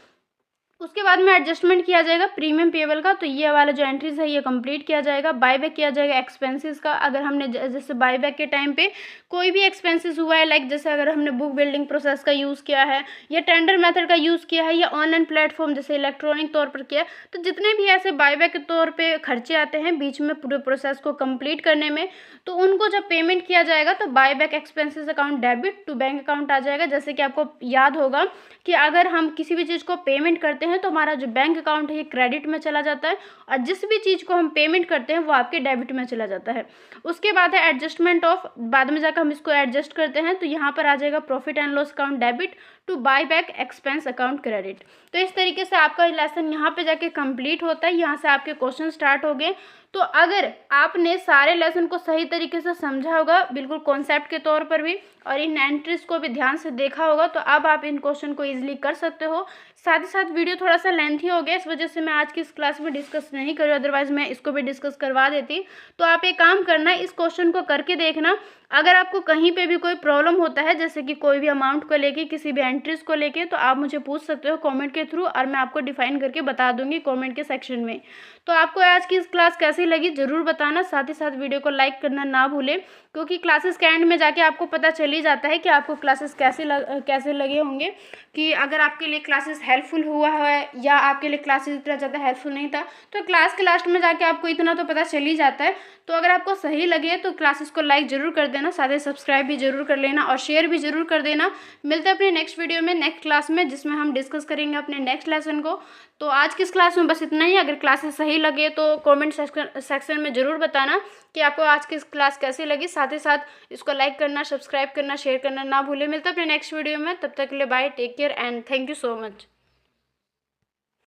उसके बाद में एडजस्टमेंट किया जाएगा प्रीमियम पेबल का, तो ये वाला जो एंट्रीज है ये कंप्लीट किया जाएगा। बायबैक किया जाएगा एक्सपेंसेस का। अगर हमने जैसे बायबैक के टाइम पे कोई भी एक्सपेंसेस हुआ है, लाइक जैसे अगर हमने बुक बिल्डिंग प्रोसेस का यूज़ किया है या टेंडर मेथड का यूज़ किया है या ऑनलाइन प्लेटफॉर्म जैसे इलेक्ट्रॉनिक तौर पर किया है, तो जितने भी ऐसे बायबैक के तौर पर खर्चे आते हैं बीच में पूरे प्रोसेस को कंप्लीट करने में, तो उनको जब पेमेंट किया जाएगा तो buyback expenses account debit to bank account आ जाएगा। जैसे कि आपको याद होगा कि अगर हम किसी भी चीज़ को पेमेंट करते हैं तो हमारा जो बैंक अकाउंट है ये क्रेडिट में चला जाता है, और जिस भी चीज़ को हम पेमेंट करते हैं वो आपके डेबिट में चला जाता है। उसके बाद है एडजस्टमेंट ऑफ, बाद में जाकर हम इसको एडजस्ट करते हैं, तो यहाँ पर आ जाएगा profit and loss account debit to buy back expense account credit. तो इस तरीके से आपका लेसन यहाँ पे जाके कंप्लीट होता है। यहाँ से आपके क्वेश्चन स्टार्ट हो गए। तो अगर आपने सारे लेसन को सही तरीके से समझा होगा, बिल्कुल कॉन्सेप्ट के तौर पर भी, और इन एंट्रीज को भी ध्यान से देखा होगा, तो अब आप इन क्वेश्चन को इजीली कर सकते हो। साथ ही साथ वीडियो थोड़ा सा लेंथी हो गया, इस वजह से मैं आज की इस क्लास में डिस्कस नहीं कर रही, अदरवाइज मैं इसको भी डिस्कस करवा देती। तो आप एक काम करना, इस क्वेश्चन को करके देखना। अगर आपको कहीं पे भी कोई प्रॉब्लम होता है, जैसे कि कोई भी अमाउंट को लेके, किसी भी एंट्रीज को लेके, तो आप मुझे पूछ सकते हो कमेंट के थ्रू, और मैं आपको डिफाइन करके बता दूंगी कमेंट के सेक्शन में। तो आपको आज की इस क्लास कैसी लगी ज़रूर बताना। साथ ही साथ वीडियो को लाइक करना ना भूलें, क्योंकि क्लासेस के एंड में जाके आपको पता चल ही जाता है कि आपको क्लासेस कैसे लगे होंगे, कि अगर आपके लिए क्लासेस हेल्पफुल हुआ है या आपके लिए क्लासेस इतना ज़्यादा हेल्पफुल नहीं था। तो क्लास के लास्ट में जाके आपको इतना तो पता चल ही जाता है। तो अगर आपको सही लगे तो क्लासेस को लाइक ज़रूर कर देना, साथ ही सब्सक्राइब भी ज़रूर कर लेना और शेयर भी ज़रूर कर देना। मिलते हैं अपने नेक्स्ट वीडियो में, नेक्स्ट क्लास में, जिसमें हम डिस्कस करेंगे अपने नेक्स्ट लेसन को। तो आज की इस क्लास में बस इतना ही। अगर क्लासेस सही लगे तो कमेंट सेक्शन में ज़रूर बताना कि आपको आज की इस क्लास कैसी लगी। साथ ही साथ इसको लाइक करना, सब्सक्राइब करना, शेयर करना ना भूलें। मिलते हैं अपने नेक्स्ट वीडियो में, तब तक के लिए bye, take care and thank you so much.